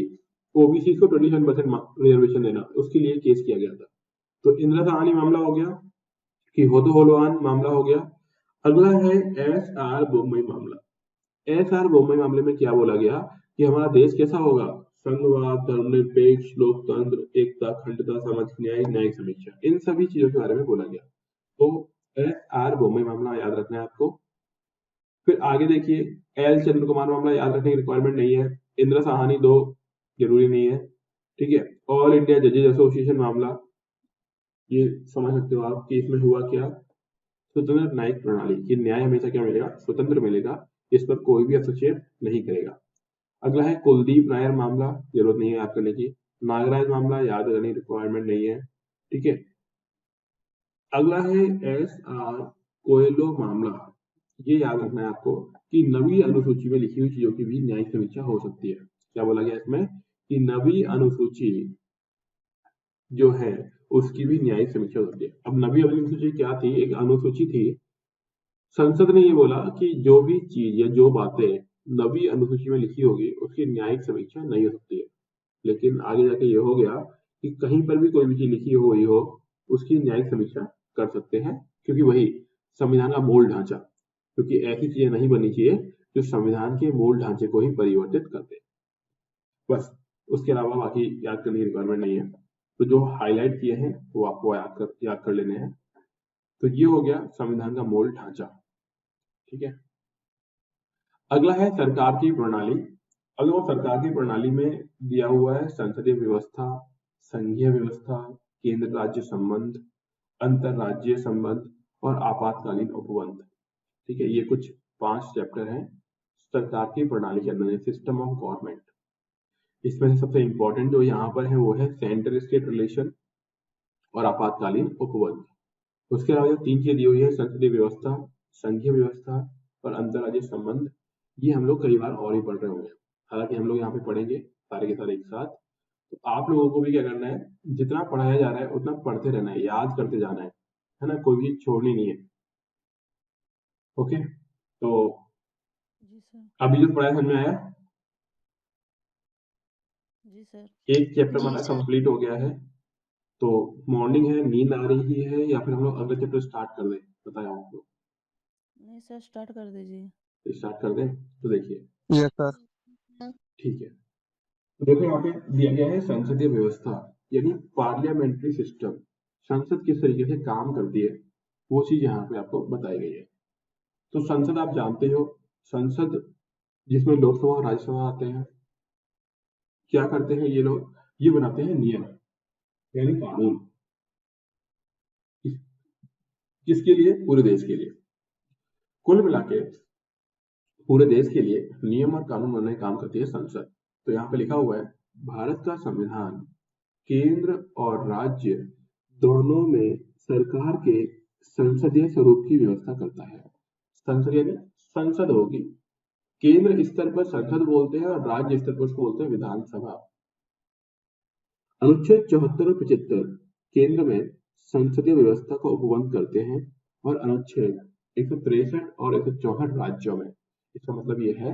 Speaker 1: ओबीसी को 27% रिजर्वेशन देना, उसके लिए केस किया गया था। तो इंदिरा सहानी मामला हो गया, कि हो तो होलोहान मामला हो गया। अगला है एस आर बोम्मई मामला। एस आर बोम्मई मामले में क्या बोला गया कि हमारा देश कैसा होगा, संघवाद, धर्मनिरपेक्ष, लोकतंत्र, एकता, अखंडता, सामाजिक न्याय, न्यायिक समीक्षा, इन सभी चीजों के बारे में बोला गया। तो एस आर बोम्मई मामला याद रखना है आपको। फिर आगे देखिए, एल चंद्र कुमार मामला याद रखने की रिक्वायरमेंट नहीं है। इंदिरा सहानी दो जरूरी नहीं है। ठीक है, ऑल इंडिया जजेज एसोसिएशन मामला, ये समझ सकते हो आप कि इसमें हुआ क्या, स्वतंत्र न्यायिक प्रणाली की न्याय हमेशा क्या मिलेगा, स्वतंत्र मिलेगा, इस पर कोई भी हस्तक्षेप नहीं करेगा। अगला है कुलदीप नायर मामला, जरूरत नहीं है याद करने की। नागराज मामला याद करने की रिक्वायरमेंट नहीं है। ठीक है, अगला है एस आर कोयलो मामला। ये याद रखना है आपको कि नवी अनुसूची में लिखी हुई चीजों की भी न्यायिक समीक्षा हो सकती है। क्या बोला गया इसमें कि नवी अनुसूची जो है उसकी भी न्यायिक समीक्षा होती है। अब नवी अनुसूची क्या थी, एक अनुसूची थी। संसद ने ये बोला कि जो भी चीज या जो बातें नवी अनुसूची में लिखी होगी उसकी न्यायिक समीक्षा नहीं हो सकती है। लेकिन आगे जाके ये हो गया कि कहीं पर भी कोई भी चीज लिखी हुई हो उसकी न्यायिक समीक्षा कर सकते हैं, क्योंकि वही संविधान का मूल ढांचा, क्योंकि ऐसी चीजें नहीं बननी चाहिए जो संविधान के मूल ढांचे को ही परिवर्तित कर दे। बस, उसके अलावा बाकी याद करने की रिक्वायरमेंट नहीं है। तो जो हाईलाइट किए हैं वो आपको याद कर लेने हैं। तो ये हो गया संविधान का मूल ढांचा। ठीक है, अगला है सरकार की प्रणाली। अगर वो सरकार की प्रणाली में दिया हुआ है संसदीय व्यवस्था, संघीय व्यवस्था, केंद्र राज्य संबंध, अंतरराज्यीय संबंध और आपातकालीन उपबंध। ठीक है, ये कुछ 5 चैप्टर हैं सरकार की प्रणाली के अंदर, सिस्टम ऑफ गवर्नमेंट। इसमें से सबसे इंपॉर्टेंट जो यहाँ पर है वो है सेंटर स्टेट रिलेशन और आपातकालीन उपबंध। उसके अलावा जो 3 चीजें दी हुई है, संसदीय व्यवस्था, संघीय व्यवस्था और अंतरराज्यीय संबंध, ये हम लोग कई बार और ही पढ़ रहे होंगे। हालांकि हम लोग यहाँ पे पढ़ेंगे सारे के सारे एक साथ। तो आप लोगों को भी क्या करना है, जितना पढ़ाया जा रहा है उतना पढ़ते रहना है, याद करते जाना है ना, कोई भी छोड़नी नहीं है। ओके, तो
Speaker 2: जी सर।
Speaker 1: अभी जो पढ़ाया समझ में आया,
Speaker 2: जी सर।
Speaker 1: एक चैप्टर हमारा कंप्लीट हो गया है। तो मॉर्निंग है, नींद आ रही है या फिर हम लोग अगले चैप्टर स्टार्ट कर दें, बताया आप लोग।
Speaker 2: नहीं सर, स्टार्ट कर दीजिए।
Speaker 1: स्टार्ट कर दें, तो देखिए।
Speaker 3: Yes sir.
Speaker 1: ठीक है, तो देखो यहाँ पे दिया गया है संसदीय व्यवस्था यानी पार्लियामेंट्री सिस्टम, संसद किस तरीके से काम करती है वो चीज यहाँ पे आपको बताई गई है। तो संसद आप जानते हो, संसद जिसमें लोकसभा और राज्यसभा आते हैं। क्या करते हैं ये लोग, ये बनाते हैं नियम यानी कानून। किसके लिए? पूरे देश के लिए। कुल मिला के पूरे देश के लिए नियम और कानून बनाने का काम करती है संसद। तो यहाँ पे लिखा हुआ है, भारत का संविधान केंद्र और राज्य दोनों में सरकार के संसदीय स्वरूप की व्यवस्था करता है। संसद यानी संसद होगी, केंद्र स्तर पर संसद बोलते हैं और राज्य स्तर पर उसको बोलते हैं विधानसभा। अनुच्छेद 74 और 75 केंद्र में संसदीय व्यवस्था को उपबंध करते हैं और अनुच्छेद 163 और 164 राज्यों में। इसका मतलब ये है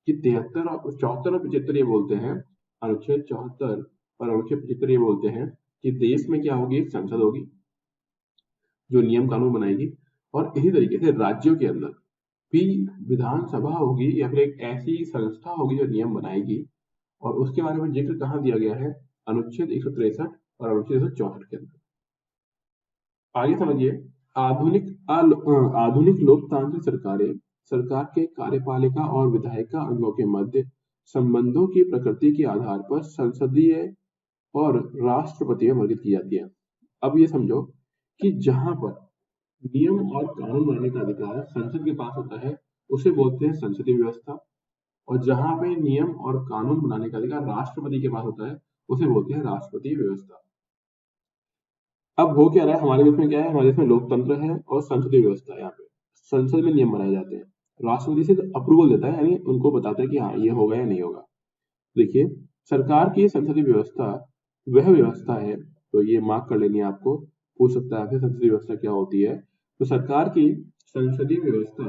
Speaker 1: कि 73 और 74 और 75 ये बोलते हैं, अनुच्छेद 74 और अनुच्छेद 75 ये बोलते हैं कि देश में क्या होगी, संसद होगी जो नियम कानून बनाएगी, और इसी तरीके से राज्यों के अंदर भी विधानसभा होगी या फिर एक ऐसी संस्था होगी जो नियम बनाएगी। और उसके बारे में जिक्र कहाँ दिया गया है, अनुच्छेद 163 और अनुच्छेद 164 के अंदर। आगे समझिए, आधुनिक लोकतांत्रिक सरकारें सरकार के कार्यपालिका और विधायिका अंगों के मध्य संबंधों की प्रकृति के आधार पर संसदीय और राष्ट्रपति में वर्गित की जाती है। अब ये समझो कि जहां पर नियम और कानून बनाने का अधिकार संसद के पास होता है उसे बोलते हैं संसदीय व्यवस्था, और जहां पे नियम और कानून बनाने का अधिकार राष्ट्रपति के पास होता है उसे बोलते हैं राष्ट्रपति व्यवस्था। अब हो क्या रहा है हमारे देश में, क्या है, हमारे देश में लोकतंत्र है और संसदीय व्यवस्था है। यहाँ पे संसद में नियम बनाए जाते हैं, राष्ट्रपति से अप्रूवल देता है, यानी उनको बताता है कि हाँ ये होगा या नहीं होगा। देखिए, सरकार की संसदीय व्यवस्था वह व्यवस्था है, तो ये मार्क कर लेनी है, आपको पूछ सकता है संसदीय व्यवस्था क्या होती है। तो सरकार की संसदीय व्यवस्था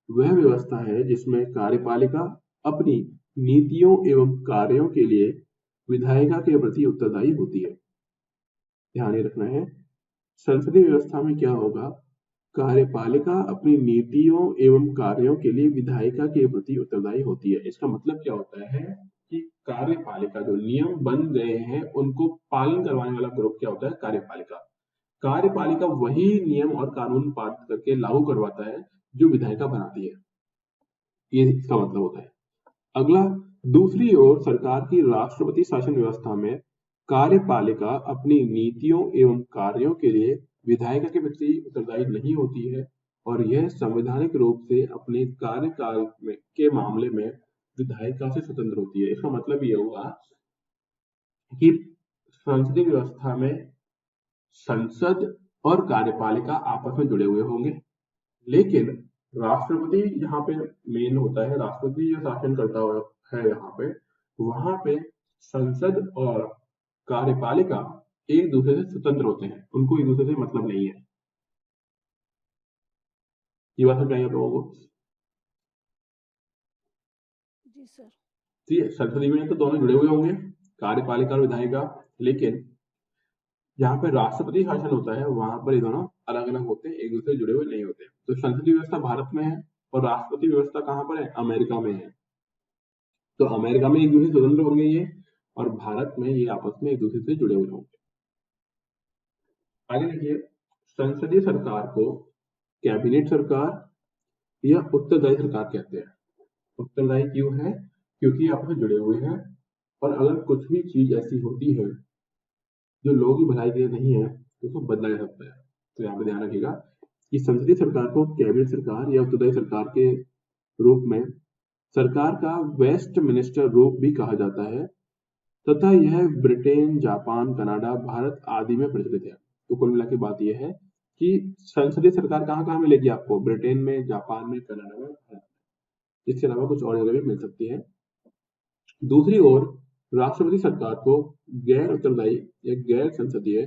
Speaker 1: वह व्यवस्था है जिसमें कार्यपालिका अपनी नीतियों एवं कार्यों के लिए विधायिका के प्रति उत्तरदायी होती है। ध्यान रखना है, संसदीय व्यवस्था में क्या होगा, कार्यपालिका अपनी नीतियों एवं कार्यों के लिए विधायिका के प्रति उत्तरदायी होती है। इसका मतलब क्या होता है कि कार्यपालिका जो नियम बन गए हैं उनको पालन करवाने वाला ग्रुप क्या होता है, कार्यपालिका। कार्यपालिका वही नियम और कानून पास करके लागू करवाता है जो विधायिका बनाती है, ये इसका मतलब होता है। अगला, दूसरी ओर सरकार की राष्ट्रपति शासन व्यवस्था में कार्यपालिका अपनी नीतियों एवं कार्यों के लिए विधायिका के प्रति उत्तरदायी नहीं होती है और यह संवैधानिक रूप से अपने कार्यकाल के मामले में विधायिका से स्वतंत्र होती है। इसका मतलब ये हुआ कि संसदीय व्यवस्था में संसद और कार्यपालिका आपस में जुड़े हुए होंगे, लेकिन राष्ट्रपति यहाँ पे मेन होता है, राष्ट्रपति जो शासन करता है यहाँ पे, वहां पे संसद और कार्यपालिका एक दूसरे से स्वतंत्र होते हैं, उनको एक दूसरे से मतलब नहीं है। ये बात समझ आई आप लोगों को?
Speaker 2: जी सर।
Speaker 1: ठीक है, संसदीय में तो दोनों जुड़े हुए होंगे, कार्यपालिका और विधायिका, लेकिन जहाँ पे राष्ट्रपति शासन होता है वहां पर ये दोनों अलग अलग होते हैं, एक दूसरे से जुड़े हुए नहीं होते। तो संसदीय व्यवस्था भारत में है और राष्ट्रपति व्यवस्था कहाँ पर है, अमेरिका में है। तो अमेरिका में एक दूसरे से स्वतंत्र होंगे ये, और भारत में ये आपस में एक दूसरे से जुड़े हुए होंगे। आगे देखिए, संसदीय सरकार को कैबिनेट सरकार या उत्तरदायी सरकार कहते हैं। उत्तरदायी क्यों है, क्योंकि आपस में जुड़े हुए हैं, और अगर कुछ भी चीज ऐसी होती है जो लोगों की भलाई के लिए नहीं है तो उसको बदला जा सकता है। तो यहाँ पे ध्यान रखिएगा कि संसदीय सरकार को कैबिनेट सरकार या उत्तरदायी सरकार के रूप में सरकार का वेस्ट मिनिस्टर रूप भी कहा जाता है, तथा यह ब्रिटेन, जापान, कनाडा, भारत आदि में प्रचलित है। तो कुल मिला के बात यह है कि संसदीय सरकार कहाँ कहाँ मिलेगी आपको, ब्रिटेन में, जापान में, कनाडा में, भारत में। इसके अलावा कुछ और जगह भी मिल सकती है। दूसरी ओर राष्ट्रपति सरकार को गैर उत्तरदायी या गैर संसदीय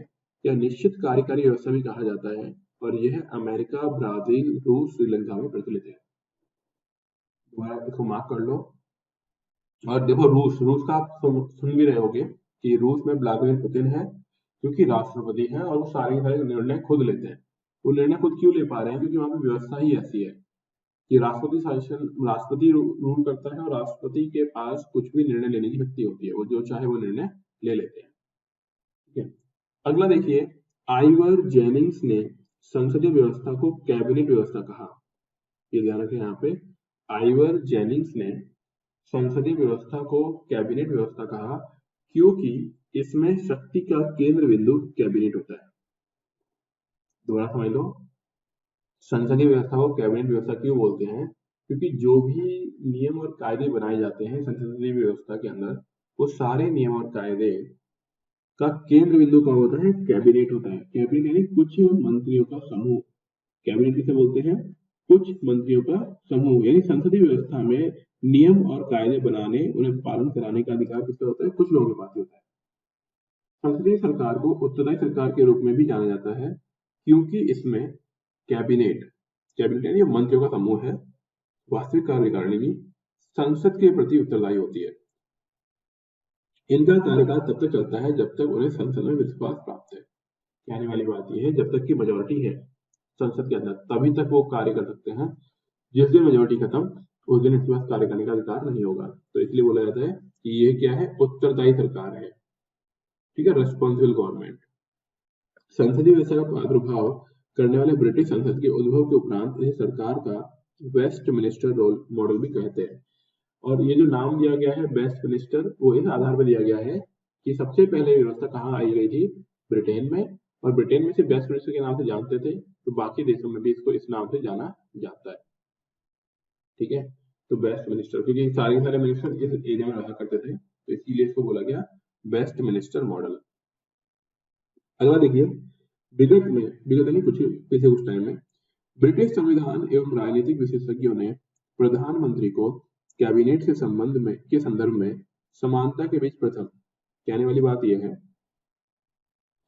Speaker 1: या निश्चित कार्यकारी व्यवस्था भी कहा जाता है, और यह अमेरिका, ब्राजील, रूस, श्रीलंका में प्रचलित है। दोबारा इसको मार्क कर लो। और देखो, रूस का आप सुन भी रहे होगे कि रूस में व्लादिमीर पुतिन है, क्योंकि राष्ट्रपति है और वो सारे निर्णय खुद लेते हैं। वो निर्णय खुद क्यों ले पा रहे हैं, क्योंकि वहां की व्यवस्था ही ऐसी है कि राष्ट्रपति रूल करता है और राष्ट्रपति के पास कुछ भी निर्णय लेने की शक्ति होती है, वो जो चाहे वो निर्णय ले लेते हैं। ठीक है, अगला देखिए, आइवर जेनिंग्स ने संसदीय व्यवस्था को कैबिनेट व्यवस्था कहा। ये ध्यान रखें, यहाँ पे आइवर जेनिंग्स ने संसदीय व्यवस्था को कैबिनेट व्यवस्था कहा, क्योंकि इसमें शक्ति का केंद्र बिंदु कैबिनेट होता है। दोबारा समझ लो, संसदीय व्यवस्था को कैबिनेट व्यवस्था क्यों बोलते हैं? क्योंकि जो भी नियम और कायदे बनाए जाते हैं संसदीय व्यवस्था के अंदर, वो सारे नियम और कायदे का केंद्र बिंदु कौन होता है? कैबिनेट होता है। कैबिनेट यानी कुछ मंत्रियों का समूह। कैबिनेट किसे बोलते हैं? कुछ मंत्रियों का समूह। यानी संसदीय व्यवस्था में नियम और कायदे बनाने, उन्हें पालन कराने का अधिकार किसका होता है? कुछ लोगों के पास ही होता है। संसदीय सरकार को उत्तरदायी सरकार के रूप में भी जाना जाता है, क्योंकि इसमें कैबिनेट यानी मंत्रियों का समूह है, वास्तविक कार्यकारिणी संसद के प्रति उत्तरदायी होती है। इनका कार्यकाल तब तक चलता है जब तक उन्हें संसद में विश्वास प्राप्त है। कहने वाली बात यह है, जब तक की मेजोरिटी है संसद के अंदर, तभी तक वो कार्य कर सकते हैं। जिस दिन मेजोरिटी खत्म, उस दिन इसके पास कार्य करने का अधिकार नहीं होगा। तो इसलिए बोला जाता है कि ये क्या है? उत्तरदायी सरकार है। ठीक है, रेस्पॉन्सिबल गवर्नमेंट। संसदीय व्यवस्था का प्रादुर्भाव करने वाले ब्रिटिश संसद के उद्भव के उपरांत इसे सरकार का वेस्टमिनिस्टर मॉडल भी कहते हैं। और ये जो नाम दिया गया है वेस्टमिनिस्टर, वो इस आधार पर दिया गया है कि सबसे पहले व्यवस्था कहाँ आई गई थी? ब्रिटेन में। और ब्रिटेन में से वेस्टमिनिस्टर के नाम से जानते थे, तो बाकी देशों में भी इसको इस नाम से जाना जाता है। ठीक है, तो वेस्टमिनिस्टर, क्योंकि सारे मिनिस्टर इस एरिया में रहा करते थे, तो इसीलिए इसको बोला गया वेस्टमिनिस्टर मॉडल। अगला देखिए, विगत नहीं कुछ टाइम में ब्रिटिश संविधान एवं राजनीतिक विशेषज्ञों ने प्रधानमंत्री को कैबिनेट के संदर्भ में समानता के बीच प्रथम। कहने वाली बात यह है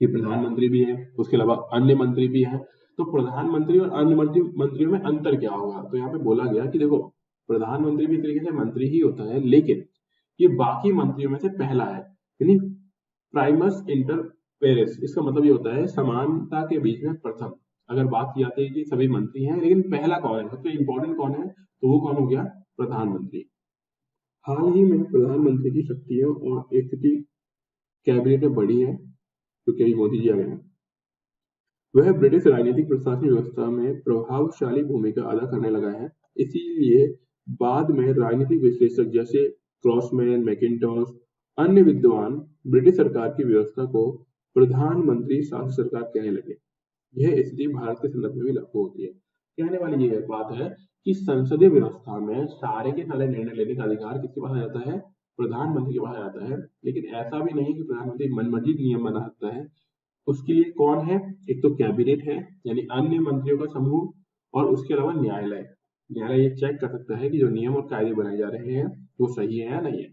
Speaker 1: कि प्रधानमंत्री भी है, उसके अलावा अन्य मंत्री भी है, तो प्रधानमंत्री और अन्य मंत्रियों में अंतर क्या होगा? तो यहाँ पे बोला गया कि देखो, प्रधानमंत्री भी तरीके से मंत्री ही होता है, लेकिन ये बाकी मंत्रियों में से पहला है, यानी प्राइमस इंटर पेरेस। इसका मतलब ये होता है समानता के बीच में प्रथम। अगर बात की जाती है कि सभी मंत्री हैं, लेकिन पहला कौन है, सबसे इंपॉर्टेंट कौन है, तो वो कौन हो गया? प्रधानमंत्री। हाल ही में प्रधानमंत्री की शक्तियों और स्थिति कैबिनेट में बढ़ी है, क्योंकि अभी मोदी जी आ गए हैं। वह ब्रिटिश राजनीतिक प्रशासनिक व्यवस्था में प्रभावशाली भूमिका अदा करने लगा है। इसीलिए बाद में राजनीतिक विश्लेषक जैसे क्रॉसमैन, मैकिन्टॉश, अन्य विद्वान ब्रिटिश सरकार की व्यवस्था को प्रधानमंत्री शासित सरकार कहने लगे। यह स्थिति भारत के संदर्भ में भी लागू होती है। कहने वाली यह बात है कि संसदीय व्यवस्था में सारे के सारे निर्णय लेने का अधिकार किसके पास आ जाता है? प्रधानमंत्री के पास आ जाता है। लेकिन ऐसा भी नहीं है कि प्रधानमंत्री मनमर्जी नियम बना सकता है। उसके लिए कौन है? एक तो कैबिनेट है, यानी अन्य मंत्रियों का समूह, और उसके अलावा न्यायालय। न्यायालय ये चेक कर सकता है कि जो नियम और कायदे बनाए जा रहे हैं वो सही है या नहीं है।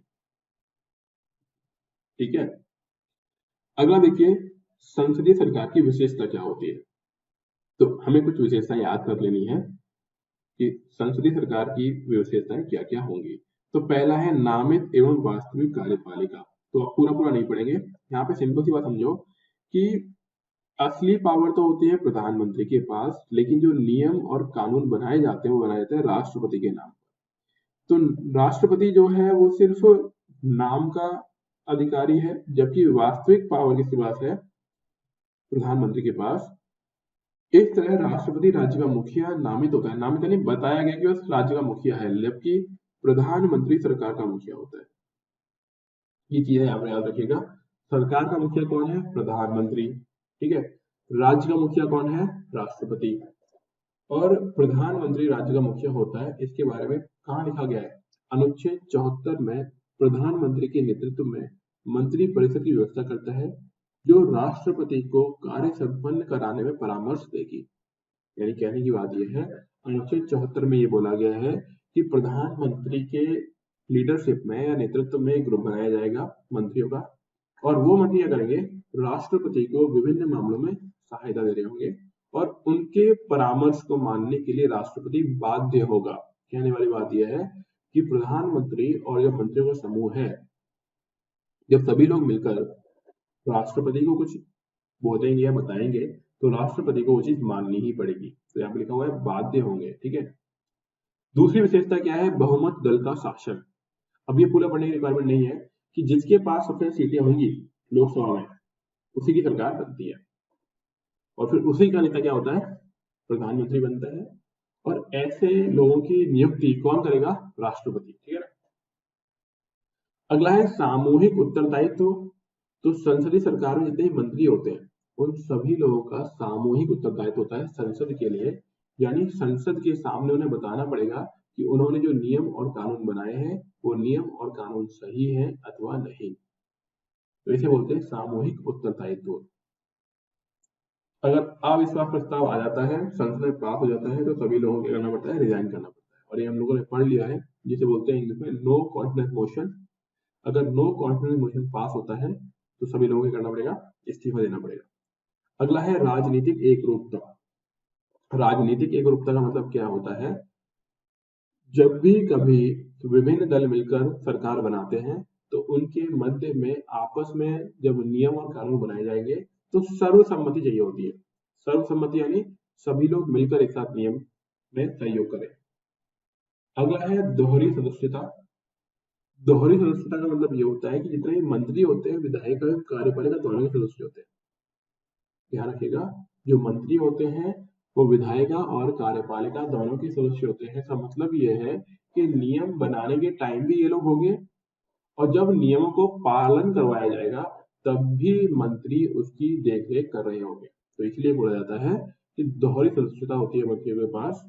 Speaker 1: ठीक है, अगला देखिए, संसदीय सरकार की विशेषता क्या होती है? तो हमें कुछ विशेषताएं याद कर लेनी है कि संसदीय सरकार की विशेषताएं क्या क्या होंगी। तो पहला है नामित एवं वास्तविक कार्यपालिका। तो आप पूरा नहीं पढ़ेंगे, यहाँ पे सिंपल सी बात समझो कि असली पावर तो होती है प्रधानमंत्री के पास, लेकिन जो नियम और कानून बनाए जाते हैं वो बनाए जाते हैं राष्ट्रपति के नाम। तो राष्ट्रपति जो है वो सिर्फ नाम का अधिकारी है, जबकि वास्तविक पावर किसके पास है? प्रधानमंत्री के पास। इस तरह राष्ट्रपति राज्य का मुखिया नामित होता है, नामित यानी बताया गया कि वह राज्य का मुखिया है, जबकि प्रधानमंत्री सरकार का मुखिया होता है। ये चीजें आप याद रखिएगा। सरकार का मुखिया कौन है? प्रधानमंत्री। ठीक है, राज्य का मुखिया कौन है? राष्ट्रपति। और प्रधानमंत्री राज्य का मुखिया होता है, इसके बारे में कहाँ लिखा गया है? अनुच्छेद 74 में प्रधानमंत्री के नेतृत्व में मंत्री परिषद की व्यवस्था करता है, जो राष्ट्रपति को कार्य संपन्न कराने में परामर्श देगी। यानी कहने की बात यह है, अनुच्छेद 74 में ये बोला गया है कि प्रधानमंत्री के लीडरशिप में या नेतृत्व में एक ग्रुप बनाया जाएगा मंत्रियों का, और वो मंत्री क्या करेंगे? राष्ट्रपति को विभिन्न मामलों में सहायता दे रहे होंगे, और उनके परामर्श को मानने के लिए राष्ट्रपति बाध्य होगा। कहने वाली बात यह है कि प्रधानमंत्री और जो मंत्रियों का समूह है, जब सभी लोग मिलकर राष्ट्रपति को कुछ बोलेंगे या बताएंगे, तो राष्ट्रपति को वो चीज माननी ही पड़ेगी। तो यहाँ पे लिखा हुआ है बाध्य होंगे। ठीक है, दूसरी विशेषता क्या है? बहुमत दल का शासन। अब ये पूरा पढ़ने की रिक्वायरमेंट नहीं है कि जिसके पास सबसे सीटें होंगी लोकसभा में, उसी की सरकार बनती है, और फिर उसी का नेता क्या होता है? प्रधानमंत्री बनता है। और ऐसे लोगों की नियुक्ति कौन करेगा? राष्ट्रपति। ठीक है ना। अगला है सामूहिक उत्तरदायित्व। तो संसदीय सरकार में जितने भी मंत्री होते हैं उन सभी लोगों का सामूहिक उत्तरदायित्व होता है संसद के लिए, यानी संसद के सामने उन्हें बताना पड़ेगा कि उन्होंने जो नियम और कानून बनाए हैं वो नियम और कानून सही है अथवा नहीं। तो इसे बोलते हैं सामूहिक उत्तरदायित्व। अगर अविश्वास प्रस्ताव आ जाता है, संसद में पास हो जाता है, तो सभी लोगों को क्या करना पड़ता है, रिजाइन करना पड़ता है। और ये हम लोगों ने पढ़ लिया है, जिसे बोलते हैं इंग्लिश में नो कॉन्फिडेंस मोशन। अगर नो कॉन्फिडेंस मोशन पास होता है तो सभी लोगों को करना पड़ेगा, इस्तीफा देना पड़ेगा। अगला है राजनीतिक एकरूपता। राजनीतिक एकरूपता का मतलब क्या होता है, जब भी कभी विभिन्न दल मिलकर सरकार बनाते हैं तो उनके मध्य में आपस में जब नियम और कानून बनाए जाएंगे तो सर्वसम्मति चाहिए होती है। सर्वसम्मति यानी सभी लोग मिलकर एक साथ नियम में सहयोग करें। अगला है दोहरी सदस्यता। दोहरी सदस्यता का मतलब ये होता है कि जितने भी मंत्री होते हैं, विधायिका और कार्यपालिका दोनों के सदस्य होते हैं। ध्यान रखिएगा, जो मंत्री होते हैं वो विधायिका और कार्यपालिका दोनों के सदस्य होते हैं। इसका मतलब ये है कि नियम बनाने के टाइम भी ये लोग होंगे और जब नियमों को पालन करवाया जाएगा तब भी मंत्री उसकी देखरेख कर रहे होंगे। तो इसलिए बोला जाता है कि दोहरी सदस्यता होती है मंत्रियों के पास,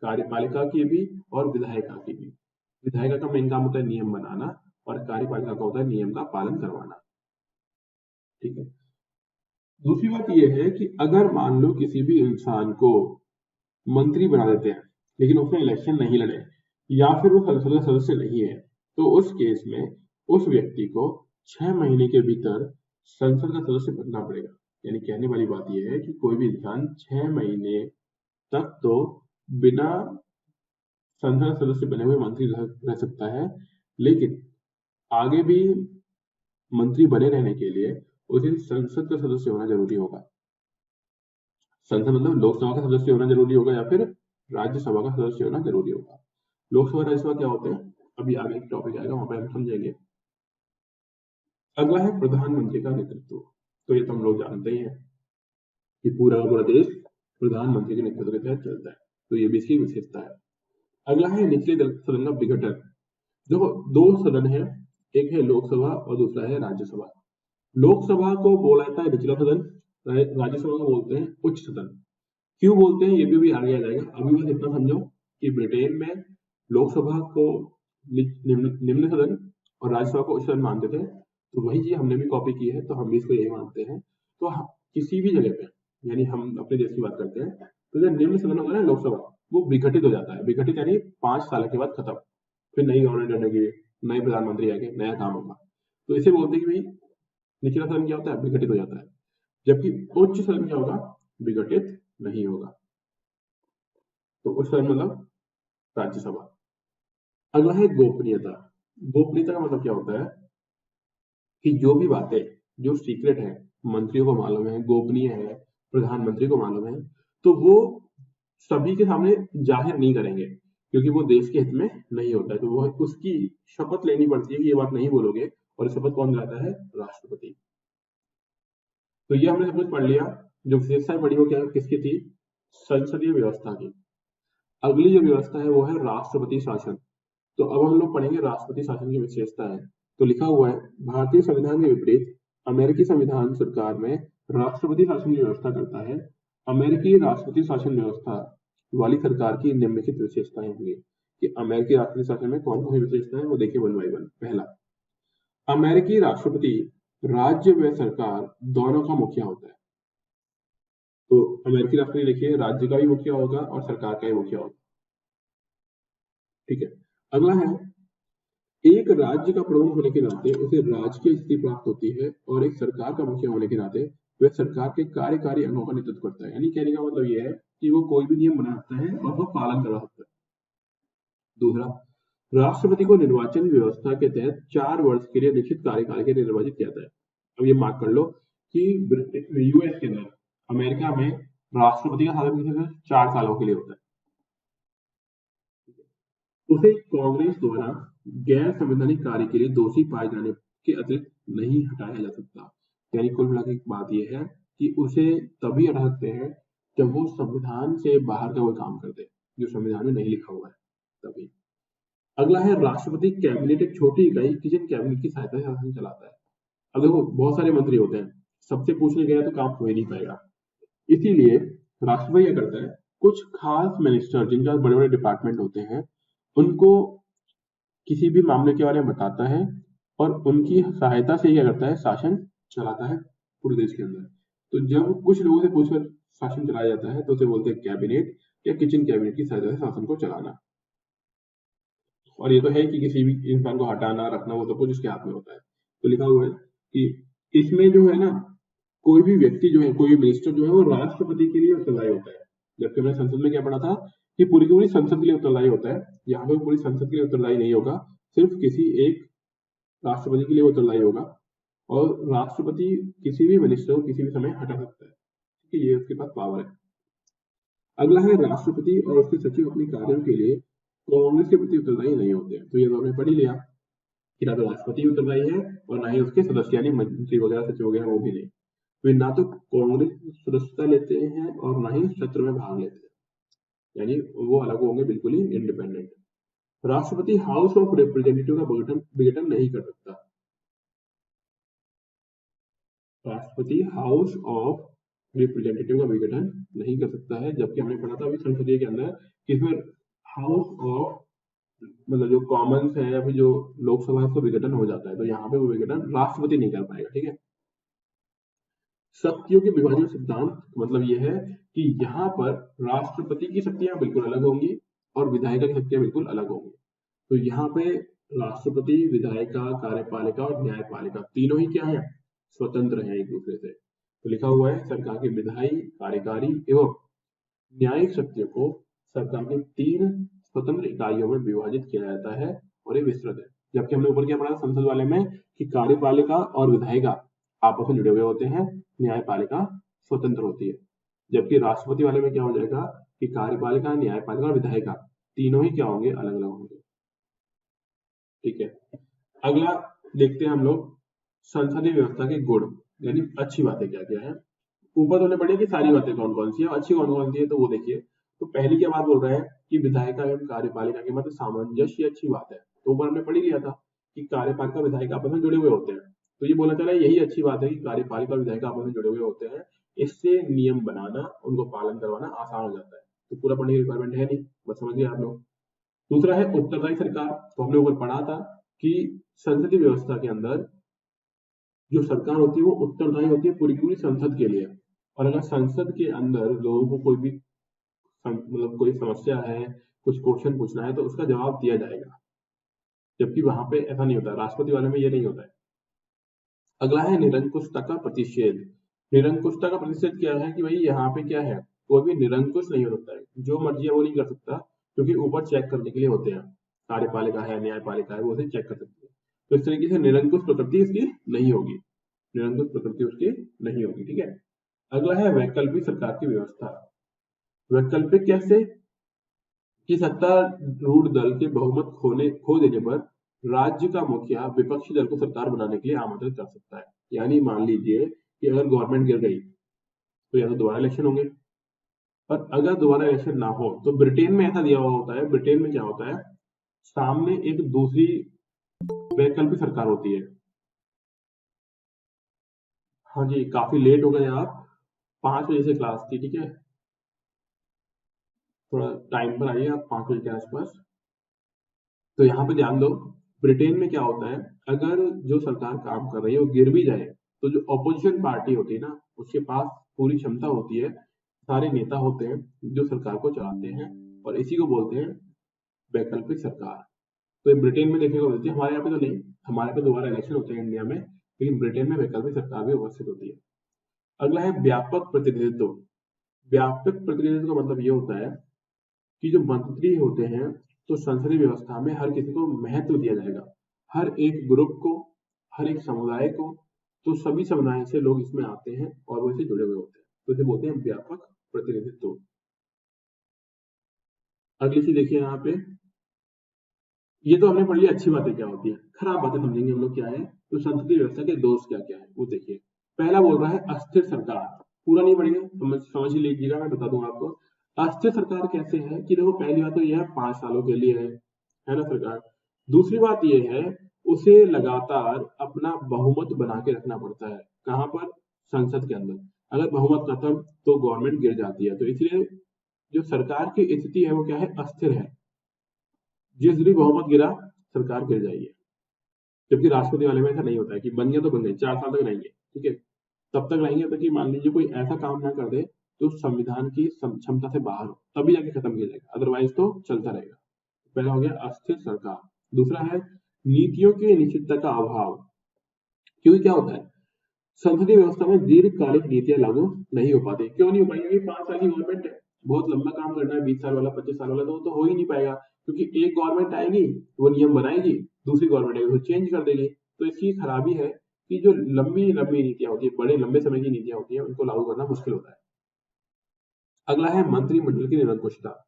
Speaker 1: कार्यपालिका की भी और विधायिका की भी। विधायिका का मेन काम होता है नियम बनाना और कार्यपालिका का होता है नियम का पालन करवाना। ठीक है। दूसरी बात यह है कि अगर मान लो किसी भी इंसान को मंत्री बना देते हैं लेकिन उसने इलेक्शन नहीं लड़े या फिर वो संसद का सदस्य नहीं है, तो उस केस में उस व्यक्ति को 6 महीने के भीतर संसद का सदस्य बनना पड़ेगा। यानी कहने वाली बात यह है कि कोई भी इंसान 6 महीने तक तो बिना संसद का सदस्य बने हुए मंत्री रह सकता है, लेकिन आगे भी मंत्री बने रहने के लिए उसे संसद का सदस्य होना जरूरी होगा। संसद मतलब लोकसभा का सदस्य होना जरूरी होगा या फिर राज्यसभा का सदस्य होना जरूरी होगा। लोकसभा राज्यसभा क्या होते हैं, अभी आगे एक टॉपिक आएगा वहां पर हम समझेंगे। अगला है प्रधानमंत्री का नेतृत्व। तो ये तो हम लोग जानते ही हैं कि पूरा देश प्रधानमंत्री के नेतृत्व के तहत चलता है, तो ये भी इसकी विशेषता है। अगला है निचले सदन का विघटन। देखो, दो सदन है, एक है लोकसभा और दूसरा है राज्यसभा। लोकसभा को बोला जाता है निचला सदन, राज्यसभा को बोलते हैं उच्च सदन। क्यों बोलते हैं ये भी आगे आ जाएगा। अभी बस इतना समझो कि ब्रिटेन में लोकसभा को निम्न सदन और राज्यसभा को उच्च सदन मानते थे, तो वही चीज हमने भी कॉपी की है, तो हम भी इसको यही मानते हैं। तो किसी भी जगह पे, यानी हम अपने देश की बात करते हैं, तो जो निम्न सदन होगा ना लोकसभा, वो विघटित हो जाता है। विघटित यानी 5 साल के बाद खत्म, फिर नई गवर्नमेंट बनेगी, नए प्रधानमंत्री आएंगे, नया काम होगा। तो इसे बोलते हैं कि भाई निचला सदन क्या होता है, विघटित हो जाता है, जबकि उच्च सदन क्या होगा, विघटित नहीं होगा। तो उच्च सदन मतलब राज्यसभा। अगला है गोपनीयता। गोपनीयता का मतलब क्या होता है कि जो भी बातें जो सीक्रेट है, मंत्रियों को मालूम है, गोपनीय है, प्रधानमंत्री को मालूम है, तो वो सभी के सामने जाहिर नहीं करेंगे क्योंकि वो देश के हित में नहीं होता है। तो वो उसकी शपथ लेनी पड़ती है कि ये बात नहीं बोलोगे, और शपथ कौन दिलाता है, राष्ट्रपति। तो ये हमने सब कुछ पढ़ लिया। जो विशेषताएं पढ़ी वो क्या किसकी थी, संसदीय व्यवस्था की। अगली जो व्यवस्था है वो है राष्ट्रपति शासन। तो अब हम लोग पढ़ेंगे राष्ट्रपति शासन की विशेषता है। तो लिखा हुआ है, भारतीय संविधान के विपरीत अमेरिकी संविधान सरकार में राष्ट्रपति शासन की व्यवस्था करता है। अमेरिकी राष्ट्रपति शासन व्यवस्था वाली सरकार की निम्नलिखित विशेषताएं होंगी। कि अमेरिकी राष्ट्रपति शासन में कौन कौन सी विशेषताएं वो देखिए वन बाई वन। पहला, अमेरिकी राष्ट्रपति राज्य व सरकार दोनों का मुखिया होता है। तो अमेरिकी राष्ट्रपति देखिए राज्य का भी मुखिया होगा और सरकार का भी मुखिया होगा। ठीक है। अगला है, एक राज्य का प्रमुख होने के नाते उसे राजकीय स्थिति प्राप्त होती है और एक सरकार का मुखिया होने के नाते वह सरकार के कार्यकारी अंगों का नेतृत्व करता है। यानी कहने का मतलब यह है कि वो कोई भी नियम बना सकता है और वो पालन करवा सकता है। दूसरा, राष्ट्रपति को निर्वाचन व्यवस्था के तहत 4 वर्ष के लिए निश्चित कार्यकाल के लिए निर्वाचित किया जाता है। अब ये मार्क कर लो कि यूएस के अंदर, अमेरिका में राष्ट्रपति का शासन 4 सालों के लिए होता है। उसे कांग्रेस द्वारा गैर संवैधानिक कार्य के लिए दोषी पाए जाने के अतिरिक्त नहीं हटाया जा सकता। यानी कुल मिलाकर एक बात यह है कि उसे तभी हटा सकते हैं जब वो संविधान से बाहर का कोई काम करते, जो संविधान में नहीं लिखा हुआ है, तभी। अगला है राष्ट्रपति कैबिनेट, एक छोटी इकाई किचन कैबिनेट की सहायता से शासन चलाता है। अब देखो बहुत सारे मंत्री होते हैं, सबसे पूछने गया तो काम हो ही नहीं पाएगा, इसीलिए राष्ट्रपति क्या करता है, कुछ खास मिनिस्टर जिनके पास बड़े बड़े डिपार्टमेंट होते हैं उनको किसी भी मामले के बारे में बताता है और उनकी सहायता से क्या करता है, शासन चलाता है पूरे देश के अंदर। तो जब कुछ लोगों से पूछकर शासन चलाया जाता है तो उसे बोलते हैं कैबिनेट या किचन कैबिनेट की सहायता से शासन को चलाना। और ये तो है कि किसी भी इंसान को हटाना रखना वो तो कुछ उसके हाथ में होता है। तो लिखा हुआ है कि इसमें जो है ना, कोई भी व्यक्ति जो है, कोई भी मिनिस्टर जो है वो राष्ट्रपति के लिए उत्तरदायी होता है। जबकि हमने संसद में क्या पढ़ा था कि पूरी की पूरी संसद के लिए उत्तरदायी होता है, यहाँ पे पूरी संसद के लिए उत्तरदायी नहीं होगा, सिर्फ किसी एक राष्ट्रपति के लिए उत्तरदायी होगा। और राष्ट्रपति किसी भी मिनिस्टर को किसी भी समय हटा सकता है, क्योंकि ये उसके पास पावर है। अगला है राष्ट्रपति और उसके सचिव अपने कार्यों के लिए कांग्रेस के प्रति उत्तरदायी नहीं होते हैं। तो ये तो हमने पढ़ ही लिया कि ना तो राष्ट्रपति उत्तरदायी है और ना ही उसके सदस्य यानी मंत्री वगैरह सचिव वगैरह वो भी नहीं। वे ना तो कांग्रेस सदस्यता लेते हैं और ना ही सत्र में भाग लेते हैं, यानी वो अलग होंगे, बिल्कुल ही इंडिपेंडेंट। राष्ट्रपति हाउस ऑफ रिप्रेजेंटेटिव का विघटन नहीं कर सकता। राष्ट्रपति हाउस ऑफ रिप्रेजेंटेटिव का विघटन नहीं कर सकता है, जबकि हमने पढ़ा था अभी संसदीय के अंदर कि इसमें हाउस ऑफ मतलब जो कॉमन्स है या फिर जो लोकसभा है उसका विघटन हो जाता है, तो यहाँ पे वो विघटन राष्ट्रपति नहीं कर पाएगा। ठीक है, शक्तियों के विभाजन सिद्धांत मतलब यह है कि यहाँ पर राष्ट्रपति की शक्तियां बिल्कुल अलग होंगी और विधायिका की शक्तियां बिल्कुल अलग होंगी। तो यहाँ पे राष्ट्रपति, विधायिका, कार्यपालिका और न्यायपालिका तीनों ही क्या है, स्वतंत्र हैं एक दूसरे से। तो लिखा हुआ है सरकार की विधायी, कार्यकारी एवं न्यायिक शक्तियों को सरकार के 3 स्वतंत्र इकाइयों में विभाजित किया जाता है और ये विस्तृत है। जबकि हमने ऊपर क्या पढ़ा संसद वाले में कि कार्यपालिका और विधायिका आपस में जुड़े हुए होते हैं, न्यायपालिका स्वतंत्र होती है। जबकि राष्ट्रपति वाले में क्या हो जाएगा कि कार्यपालिका, न्यायपालिका और विधायिका तीनों ही क्या होंगे, अलग अलग होंगे। ठीक है, अगला देखते हैं हम लोग संसदीय व्यवस्था के गुण यानी अच्छी बातें क्या क्या है। ऊपर तो पढ़े कि सारी बातें कौन कौन सी है, अच्छी कौन कौन सी है, तो वो देखिए। तो पहली क्या बात बोल रहे हैं कि विधायिका एवं कार्यपालिका के मध्य सामंजस्य अच्छी बात है। तो ऊपर हमने पढ़ लिया था कि कार्यपालिका विधायिका आपस में जुड़े हुए होते हैं, तो ये बोला चला यही अच्छी बात है कि कार्यपालिका और विधायिका आपस में जुड़े हुए होते हैं, इससे नियम बनाना, उनको पालन करवाना आसान हो जाता है। तो पूरा पढ़ने की रिक्वायरमेंट है नहीं, बस समझ गए आप लोग। दूसरा है उत्तरदायी सरकार। तो हमने ऊपर पढ़ा था कि संसदीय व्यवस्था के अंदर जो सरकार होती है वो उत्तरदायी होती है पूरी पूरी संसद के लिए। और अगर संसद के अंदर लोगों को कोई भी मतलब कोई समस्या है, कुछ क्वेश्चन पूछना है, तो उसका जवाब दिया जाएगा, जबकि वहां पे ऐसा नहीं होता, राष्ट्रपति वाले में ये नहीं होता है। अगला है निरंकुशता का प्रतिषेध। निरंकुशता का प्रतिषेध क्या है कि भाई यहाँ पे क्या है, कोई भी निरंकुश नहीं हो सकता है, जो मर्जी है वो नहीं कर सकता, क्योंकि ऊपर चेक करने के लिए होते हैं, कार्यपालिका है, न्यायपालिका है, वो उसे चेक कर सकती है। तो इस तरीके से निरंकुश प्रकृति इसकी नहीं होगी, निरंकुश प्रकृति उसकी नहीं होगी। ठीक है, अगला है वैकल्पिक सरकार की व्यवस्था। वैकल्पिक कैसे कि सत्तारूढ़ दल के बहुमत खो देने पर राज्य का मुखिया विपक्षी दल को सरकार बनाने के लिए आमंत्रित कर सकता है। यानी मान लीजिए कि अगर गवर्नमेंट गिर गई तो या तो दोबारा इलेक्शन होंगे, और अगर दोबारा इलेक्शन ना हो तो ब्रिटेन में ऐसा दिया हुआ होता है, ब्रिटेन में क्या होता है, सामने एक दूसरी वैकल्पिक सरकार होती है। हाँ जी, काफी लेट हो गए आप, 5 बजे से क्लास थी। ठीक है, थोड़ा टाइम पर आइए आप, 5 बजे के आसपास। तो यहाँ पे ध्यान दो, ब्रिटेन में क्या होता है, अगर जो सरकार काम कर रही है वो गिर भी जाए तो जो ऑपोजिशन पार्टी होती है ना, उसके पास पूरी क्षमता होती है, सारे नेता होते हैं जो सरकार को चलाते हैं, और इसी को बोलते हैं वैकल्पिक सरकार। तो ये ब्रिटेन में देखने को मिलती है, हमारे यहाँ पे तो नहीं, हमारे पे दोबारा इलेक्शन होते हैं इंडिया में, लेकिन ब्रिटेन में वैकल्पिक सरकार भी उपस्थित होती है। अगला है व्यापक प्रतिनिधित्व। व्यापक प्रतिनिधित्व का मतलब ये होता है कि जो मंत्री होते हैं, तो संसदीय व्यवस्था में हर किसी को महत्व दिया जाएगा, हर एक ग्रुप को, हर एक समुदाय को। तो सभी समुदाय से लोग इसमें आते हैं और वो इससे जुड़े हुए होते हैं, तो इसे बोलते हैं व्यापक प्रतिनिधित्व। अगली चीज देखिए यहाँ पे, ये तो हमने पढ़ लिया अच्छी बातें क्या होती है, खराब बातें समझेंगे हम लोग क्या है। तो संसदीय व्यवस्था के दोष क्या क्या है वो देखिए। पहला बोल रहा है अस्थिर सरकार। पूरा नहीं पढ़ेंगे, समझ ही लीजिएगा, मैं बता दूंगा आपको। अस्थिर सरकार कैसे है कि देखो, पहली बात तो यह है 5 सालों के लिए है, है ना सरकार। दूसरी बात ये है, उसे लगातार अपना बहुमत बना के रखना पड़ता है। कहाँ पर? संसद के अंदर। अगर बहुमत खत्म तो गवर्नमेंट गिर जाती है। तो इसलिए जो सरकार की स्थिति है वो क्या है? अस्थिर है। जिस दिन बहुमत गिरा सरकार गिर जाएगी। जबकि राष्ट्रपति वाले में ऐसा नहीं होता है कि बन गया तो बन गए, 4 साल तक रहेंगे, ठीक है। तब तक रहेंगे तक कि मान लीजिए कोई ऐसा काम ना कर दे जो संविधान की क्षमता से बाहर हो, तभी जाके खत्म किया जाएगा, अदरवाइज तो चलता रहेगा। पहला हो गया अस्थिर सरकार। दूसरा है नीतियों की निश्चितता का अभाव। क्योंकि क्या होता है, संसदीय व्यवस्था में दीर्घकालिक नीतियां लागू नहीं हो पाती। क्यों नहीं हो पाएंगी? क्योंकि 5 साल की गवर्नमेंट है, बहुत लंबा काम करना है, 20 साल वाला, 25 साल वाला तो हो ही नहीं पाएगा। क्योंकि एक गवर्नमेंट आएगी, वो नियम बनाएगी, दूसरी गवर्नमेंट आएगी, वो चेंज कर देगी। तो इसकी खराबी है कि जो लंबी लंबी नीतियां होती है, बड़े लंबे समय की नीतियां होती है, उनको लागू करना मुश्किल होता है। अगला है मंत्रिमंडल की निरंकुशता।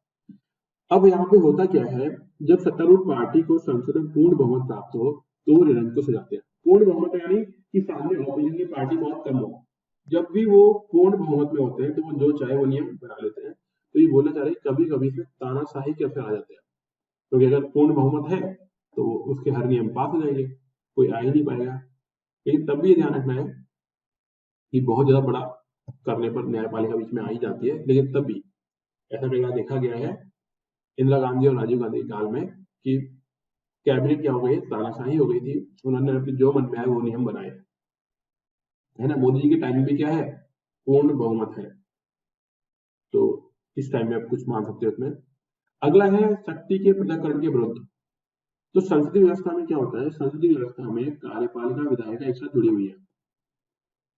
Speaker 1: अब यहाँ पे होता क्या है, जब सत्तारूढ़ पार्टी को संसद में पूर्ण बहुमत प्राप्त हो तो वो निरंकुश हो जाते हैं। पूर्ण बहुमत यानी कि सामने ऑपोजिशन की पार्टी बहुत कम हो। जब भी वो पूर्ण बहुमत में होते हैं तो वो जो चाहे वो नियम बना लेते हैं। तो ये बोलना चाह रहे हैं कभी कभी इसमें तानाशाही के असर आ जाते हैं, क्योंकि अगर पूर्ण बहुमत है तो उसके हर नियम पास हो जाएंगे, कोई आ ही नहीं पाएगा। लेकिन तब भी ये ध्यान रखना है कि बहुत ज्यादा बड़ा करने पर न्यायपालिका बीच में आ ही जाती है। लेकिन तब भी ऐसा कई बार देखा गया है इंदिरा गांधी और राजीव गांधी के काल में कि कैबिनेट क्या हो गई, तानाशाही हो गई थी। उन्होंने अपने जो मन में आए वो नियम बनाए, है ना। मोदी जी के टाइम भी क्या है, पूर्ण बहुमत है। तो इस टाइम में आप कुछ मान सकते हो इसमें। अगला है शक्ति के पृथक्करण के विरुद्ध। तो संसदीय व्यवस्था में क्या होता है, संसदीय व्यवस्था में कार्यपालिका विधायिका एक साथ जुड़ी हुई है।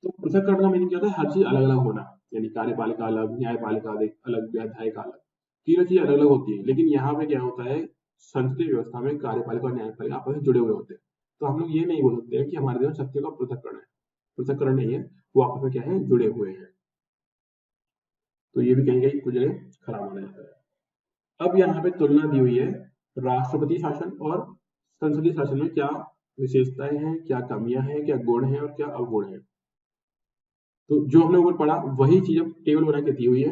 Speaker 1: तो पृथक्करण का मीनिंग क्या होता है? हर चीज अलग अलग होना, यानी कार्यपालिका अलग, न्यायपालिका अलग, विधायिका अलग, तीनों चीजें अलग अलग होती है। लेकिन यहाँ पे क्या होता है, संसदीय व्यवस्था में कार्यपालिका और न्यायपालिका आपस में जुड़े हुए होते हैं। तो हम लोग ये नहीं बोल सकते हैं कि हमारे देश में शक्तियों का पृथक्करण है, पृथक्करण नहीं है, वो आपस में क्या है, जुड़े हुए हैं। तो ये भी कहीं कहीं कुछ जगह खराब माना जाता है। अब यहाँ पे तुलना दी हुई है राष्ट्रपति शासन और संसदीय शासन में क्या विशेषताएं हैं, क्या कमियां हैं, क्या गुण हैं और क्या अवगुण हैं। तो जो हमने ऊपर पढ़ा वही चीज अब टेबल बना के दी हुई है।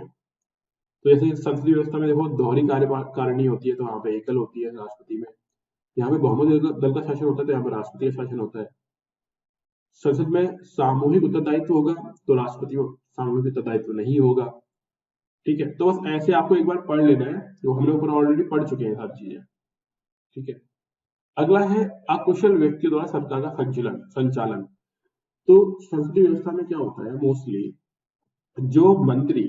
Speaker 1: तो जैसे संसदीय व्यवस्था में देखो दोहरी कार्यकारिणी होती है, तो वहां पे एकल होती है राष्ट्रपति में। यहाँ पे बहुमत दल का शासन होता है तो यहाँ पे राष्ट्रपति का शासन होता है। संसद में सामूहिक उत्तरदायित्व होगा तो राष्ट्रपति को सामूहिक उत्तरदायित्व नहीं होगा। ठीक है, तो बस ऐसे आपको एक बार पढ़ लेना है, जो हमने ऊपर ऑलरेडी पढ़ चुके हैं सारी चीजें। ठीक है, अगला है अकुशल व्यक्ति द्वारा सरकार का संचालन। तो संसदीय व्यवस्था में क्या होता है, मोस्टली जो मंत्री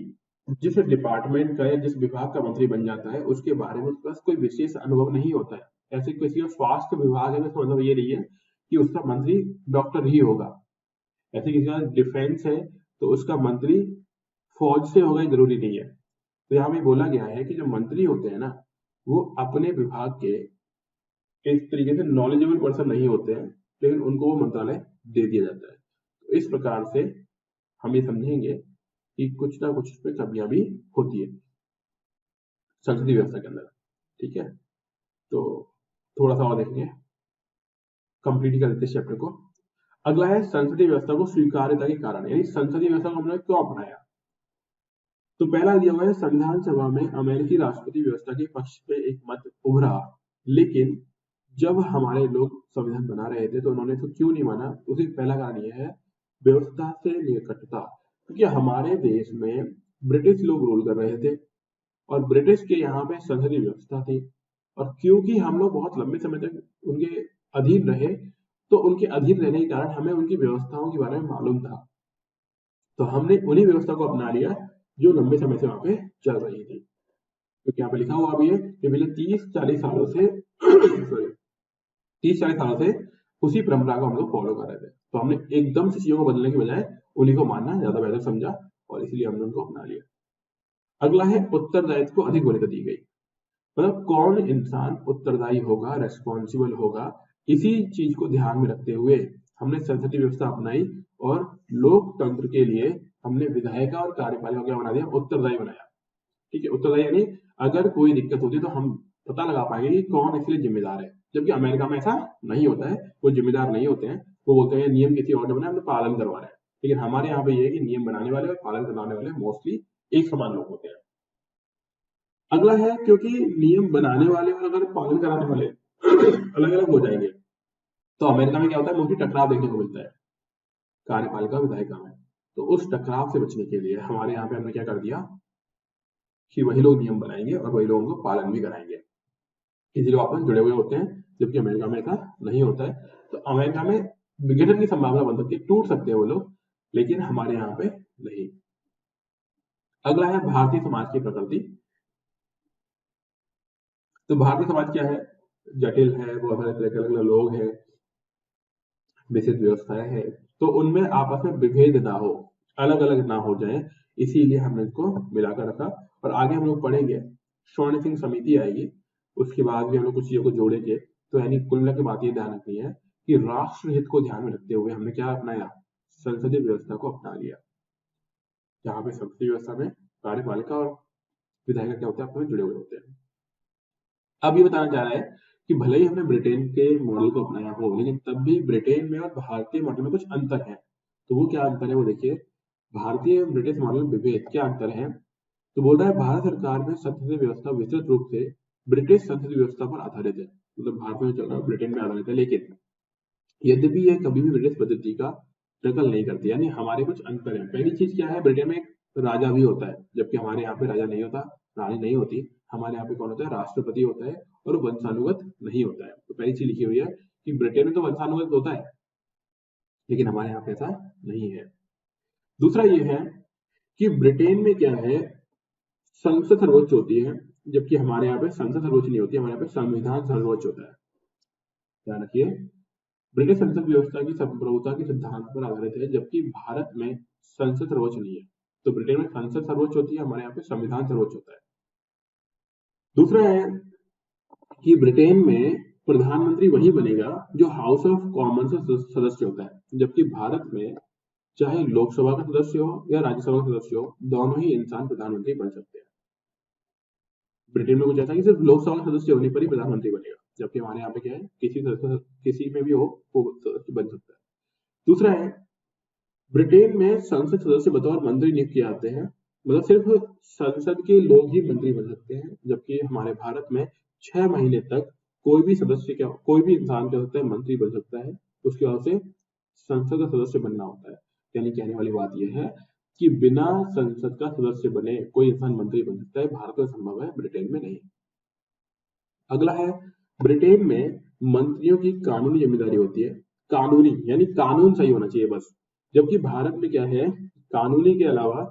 Speaker 1: जिस डिपार्टमेंट का या जिस विभाग का मंत्री बन जाता है उसके बारे में उसके पास कोई विशेष अनुभव नहीं होता है। ऐसे किसी का स्वास्थ्य विभाग है तो मतलब ये नहीं है कि उसका मंत्री डॉक्टर ही होगा। ऐसे किसी का डिफेंस है तो उसका मंत्री फौज से होगा, जरूरी नहीं है। तो यहाँ पे बोला गया है कि जो मंत्री होते हैं ना, वो अपने विभाग के इस तरीके से नॉलेजेबल पर्सन नहीं होते हैं, लेकिन उनको वो मंत्रालय दे दिया जाता है। तो इस प्रकार से हम ये समझेंगे कि कुछ ना कुछ इसमें कमियां भी होती है संसदीय व्यवस्था के अंदर। ठीक है, तो थोड़ा सा और देखेंगे, कंप्लीट कर देते हैं चैप्टर को। अगला है संसदीय व्यवस्था को स्वीकार्यता के कारण, यानी संसदीय व्यवस्था को हमने क्यों अपनाया। तो पहला दिया हुआ है संविधान सभा में अमेरिकी राष्ट्रपति व्यवस्था के पक्ष पे एक मत उभरा, लेकिन जब हमारे लोग संविधान बना रहे थे तो उन्होंने तो क्यों नहीं माना। उसी पहला कारण यह है व्यवस्था से निकटता, क्योंकि हमारे देश में ब्रिटिश लोग रूल कर रहे थे और ब्रिटिश के यहाँ पे संसदीय व्यवस्था थी। और क्योंकि हम लोग बहुत लंबे समय तक उनके अधीन रहे, तो उनके अधीन रहने के कारण हमें उनकी व्यवस्थाओं के बारे में मालूम था। तो हमने उन्हीं व्यवस्था को अपना लिया जो लंबे समय से वहां पे चल रही थी। तो यहाँ पे लिखा हुआ भी है कि पिछले 30-40 सालों से सॉरी 30-40 सालों से उसी परंपरा को हम लोग फॉलो कर रहे थे। तो हमने एकदम से चीजों को बदलने की बजाय उन्हीं को मानना ज्यादा बेहतर समझा और इसलिए हमने उनको अपना लिया। अगला है उत्तरदायित्व को अधिक वरीयता दी गई। मतलब कौन इंसान उत्तरदायी होगा, रेस्पॉन्सिबल होगा, इसी चीज को ध्यान में रखते हुए हमने संसदीय व्यवस्था अपनाई और लोकतंत्र के लिए हमने विधायिका और कार्यपालिका क्या बना दिया, उत्तरदायी बनाया। ठीक है, उत्तरदायी यानी अगर कोई दिक्कत होती है तो हम पता लगा पाएंगे कि कौन इसके लिए जिम्मेदार है। जबकि अमेरिका में ऐसा नहीं होता है, वो जिम्मेदार नहीं होते हैं, वो बोलते हैं नियम किसी और ने बनाया, हम तो पालन करवा रहे हैं। लेकिन हमारे यहाँ पे ये है कि नियम बनाने वाले और पालन करवाने वाले मोस्टली एक समान लोग होते हैं। अगला है क्योंकि नियम बनाने वाले और अगर पालन कराने वाले अलग अलग हो जाएंगे तो अमेरिका में क्या होता है, मोस्टली टकराव देखने को मिलता है कार्यपालिका विधायिका में। तो उस टकराव से बचने के लिए हमारे यहाँ पे हमने क्या कर दिया कि वही लोग नियम बनाएंगे और वही लोगों को पालन भी कराएंगे, किसी लोग आपस में जुड़े हुए होते हैं, जबकि अमेरिका में ऐसा नहीं होता है। तो अमेरिका में विघटन की संभावना बन सकती है, टूट सकते हैं वो लोग, लेकिन हमारे यहाँ पे नहीं। अगला है भारतीय समाज की प्रकृति। तो भारतीय समाज क्या है, जटिल है, बहुत सारे तरह के अलग अलग लोग हैं, विशिष्ट व्यवस्थाएं हैं, तो उनमें आपस में विभेद ना हो, अलग अलग ना हो जाए, इसीलिए हमने इसको मिलाकर रखा। और आगे हम लोग पढ़ेंगे स्वर्ण सिंह समिति आएगी, उसके बाद भी हम लोग कुछ चीजों को जोड़ेंगे। तो यानी कुल मिला के बात ये ध्यान रखनी है कि राष्ट्र हित को ध्यान में रखते हुए हमने क्या अपनाया, संसदीय व्यवस्था को अपना लिया, जहां पे संसदीय व्यवस्था में कार्यपालिका और विधायिका क्या होते हैं, आपस में जुड़े हुए होते हैं। अब ये बताना चाह रहा है कि भले ही हमने ब्रिटेन के मॉडल को अपनाया हो, लेकिन तब भी ब्रिटेन में और भारतीय मॉडल में कुछ अंतर है। तो वो क्या अंतर है वो देखिए, भारतीय ब्रिटिश मॉडल में विभेद क्या अंतर है। तो बोल रहा है भारत सरकार में संसदीय व्यवस्था विस्तृत रूप से ब्रिटिश संसदीय व्यवस्था पर आधारित है, मतलब भारत में चल रहा है ब्रिटेन में आधारित है, लेकिन यद्यपि यह कभी भी ब्रिटिश पद्धति का नकल नहीं करती, यानी हमारे कुछ अंतर है। पहली चीज क्या है, ब्रिटेन में एक राजा भी होता है, जबकि हमारे यहाँ पे राजा नहीं होता, रानी नहीं होती। हमारे यहाँ पे कौन होता है, राष्ट्रपति होता है, और वंशानुगत नहीं होता है। तो पहली चीज लिखी हुई है कि ब्रिटेन में तो वंशानुगत होता है, लेकिन हमारे यहाँ पे ऐसा नहीं है। दूसरा ये है कि ब्रिटेन में क्या है, संसद सर्वोच्च होती है, जबकि हमारे यहाँ पे संसद सर्वोच्च नहीं होती, हमारे यहाँ पे संविधान सर्वोच्च होता है। ध्यान रखिए, ब्रिटिश संसद व्यवस्था की संप्रभुता के सिद्धांत पर आधारित है, जबकि भारत में संसद सर्वोच्च नहीं है। तो ब्रिटेन में संसद सर्वोच्च होती है, हमारे यहाँ पे संविधान सर्वोच्च होता है। दूसरा है कि ब्रिटेन में प्रधानमंत्री वही बनेगा जो हाउस ऑफ कॉमन से सदस्य होता है, जबकि भारत में चाहे लोकसभा का सदस्य हो या राज्यसभा का सदस्य हो, दोनों ही इंसान प्रधानमंत्री बन सकते हैं। ब्रिटेन में कुछ ऐसा कि सिर्फ लोकसभा का सदस्य होने पर ही प्रधानमंत्री बनेगा, जबकि हमारे यहाँ पे क्या है, किसी में भी हो वो सदस्य बन सकता है। दूसरा है ब्रिटेन में संसद सदस्य बतौर मंत्री नियुक्त किए जाते हैं, मतलब सिर्फ संसद के लोग ही मंत्री बन सकते हैं, जबकि हमारे भारत में 6 महीने तक कोई भी इंसान क्या होता है, मंत्री बन सकता है, उसके बाद से संसद का सदस्य बनना होता है। यानी कहने वाली बात यह है कि बिना संसद का सदस्य बने कोई इंसान मंत्री बन सकता है, भारत में संभव है, ब्रिटेन में नहीं। अगला है ब्रिटेन में मंत्रियों की कानूनी जिम्मेदारी होती है, कानूनी यानी कानून सही होना चाहिए बस, जबकि भारत में क्या है, कानूनी के अलावा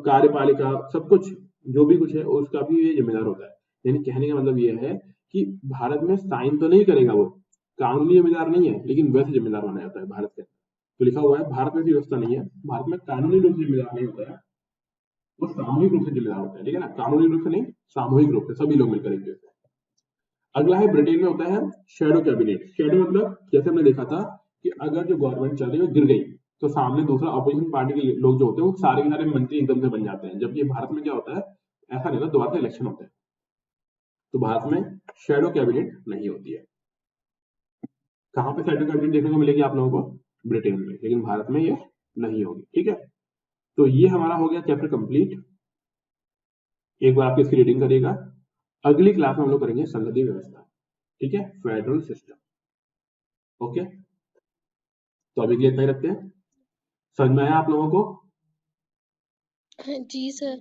Speaker 1: कार्यपालिका सब कुछ जो भी कुछ है उसका भी ये जिम्मेदार होता है। यानी कहने का मतलब ये है कि भारत में साइन तो नहीं करेगा वो, कानूनी जिम्मेदार नहीं है, लेकिन वैसे जिम्मेदार माना जाता है भारत के। तो लिखा हुआ है भारत में ऐसी व्यवस्था नहीं है, भारत में कानूनी रूप से जिम्मेदार नहीं होता है, वो सामूहिक रूप से जिम्मेदार होता है, ठीक है ना, कानूनी रूप से नहीं, सामूहिक रूप से सभी लोग मिलकर एक जैसे। अगला है ब्रिटेन में होता है शेडो कैबिनेट। शेडो मतलब जैसे हमने देखा था कि अगर जो गवर्नमेंट चल रही है गिर गई तो सामने दूसरा अपोजिशन पार्टी के लोग जो होते हैं वो सारे के सारे मंत्री एकदम से बन जाते हैं, जबकि भारत में क्या होता है, ऐसा नहीं होता, दोबारा से इलेक्शन होता है। तो भारत में शेडो कैबिनेट नहीं होती है। कहां पे शेडो कैबिनेट देखने को मिलेगी आप लोगों को, ब्रिटेन में, लेकिन भारत में ये नहीं होगी, ठीक है। तो ये हमारा हो गया चैप्टर कंप्लीट। एक बार आप इसकी रीडिंग करिएगा, अगली क्लास में हम लोग करेंगे संसदीय व्यवस्था, ठीक है, फेडरल सिस्टम। ओके, तो अभी के लिए इतना ही रखते हैं। समझ में आया आप लोगों को?
Speaker 3: जी सर।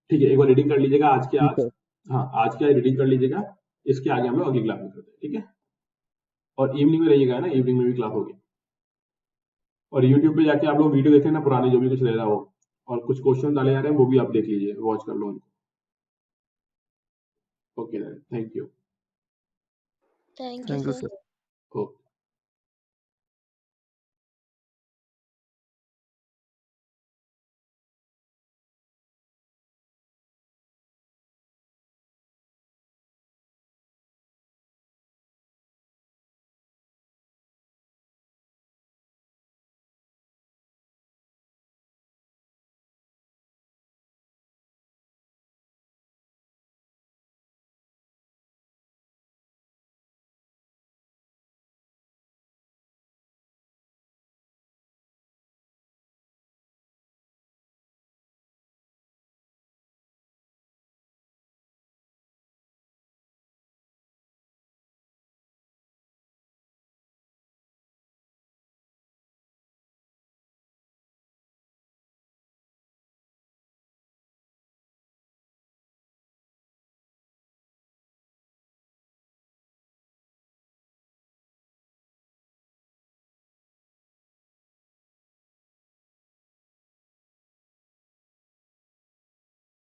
Speaker 1: ठीक है, एक बार रीडिंग कर लीजिएगा आज के
Speaker 4: जी
Speaker 1: आज।
Speaker 4: सर।
Speaker 1: हाँ, आज की आज रीडिंग कर लीजिएगा, इसके आगे हम लोग अगली क्लास में करते हैं, ठीक है। और इवनिंग में रहिएगा ना, इवनिंग में भी क्लास होगी। और यूट्यूब पे जाके आप लोग वीडियो देखें ना, पुराने जो भी कुछ रह रहा हो, और कुछ क्वेश्चन डाले जा रहे हैं वो भी आप देख लीजिए, वॉच कर लो उनको। Okay, thank you.
Speaker 3: Thank you sir.
Speaker 1: Okay.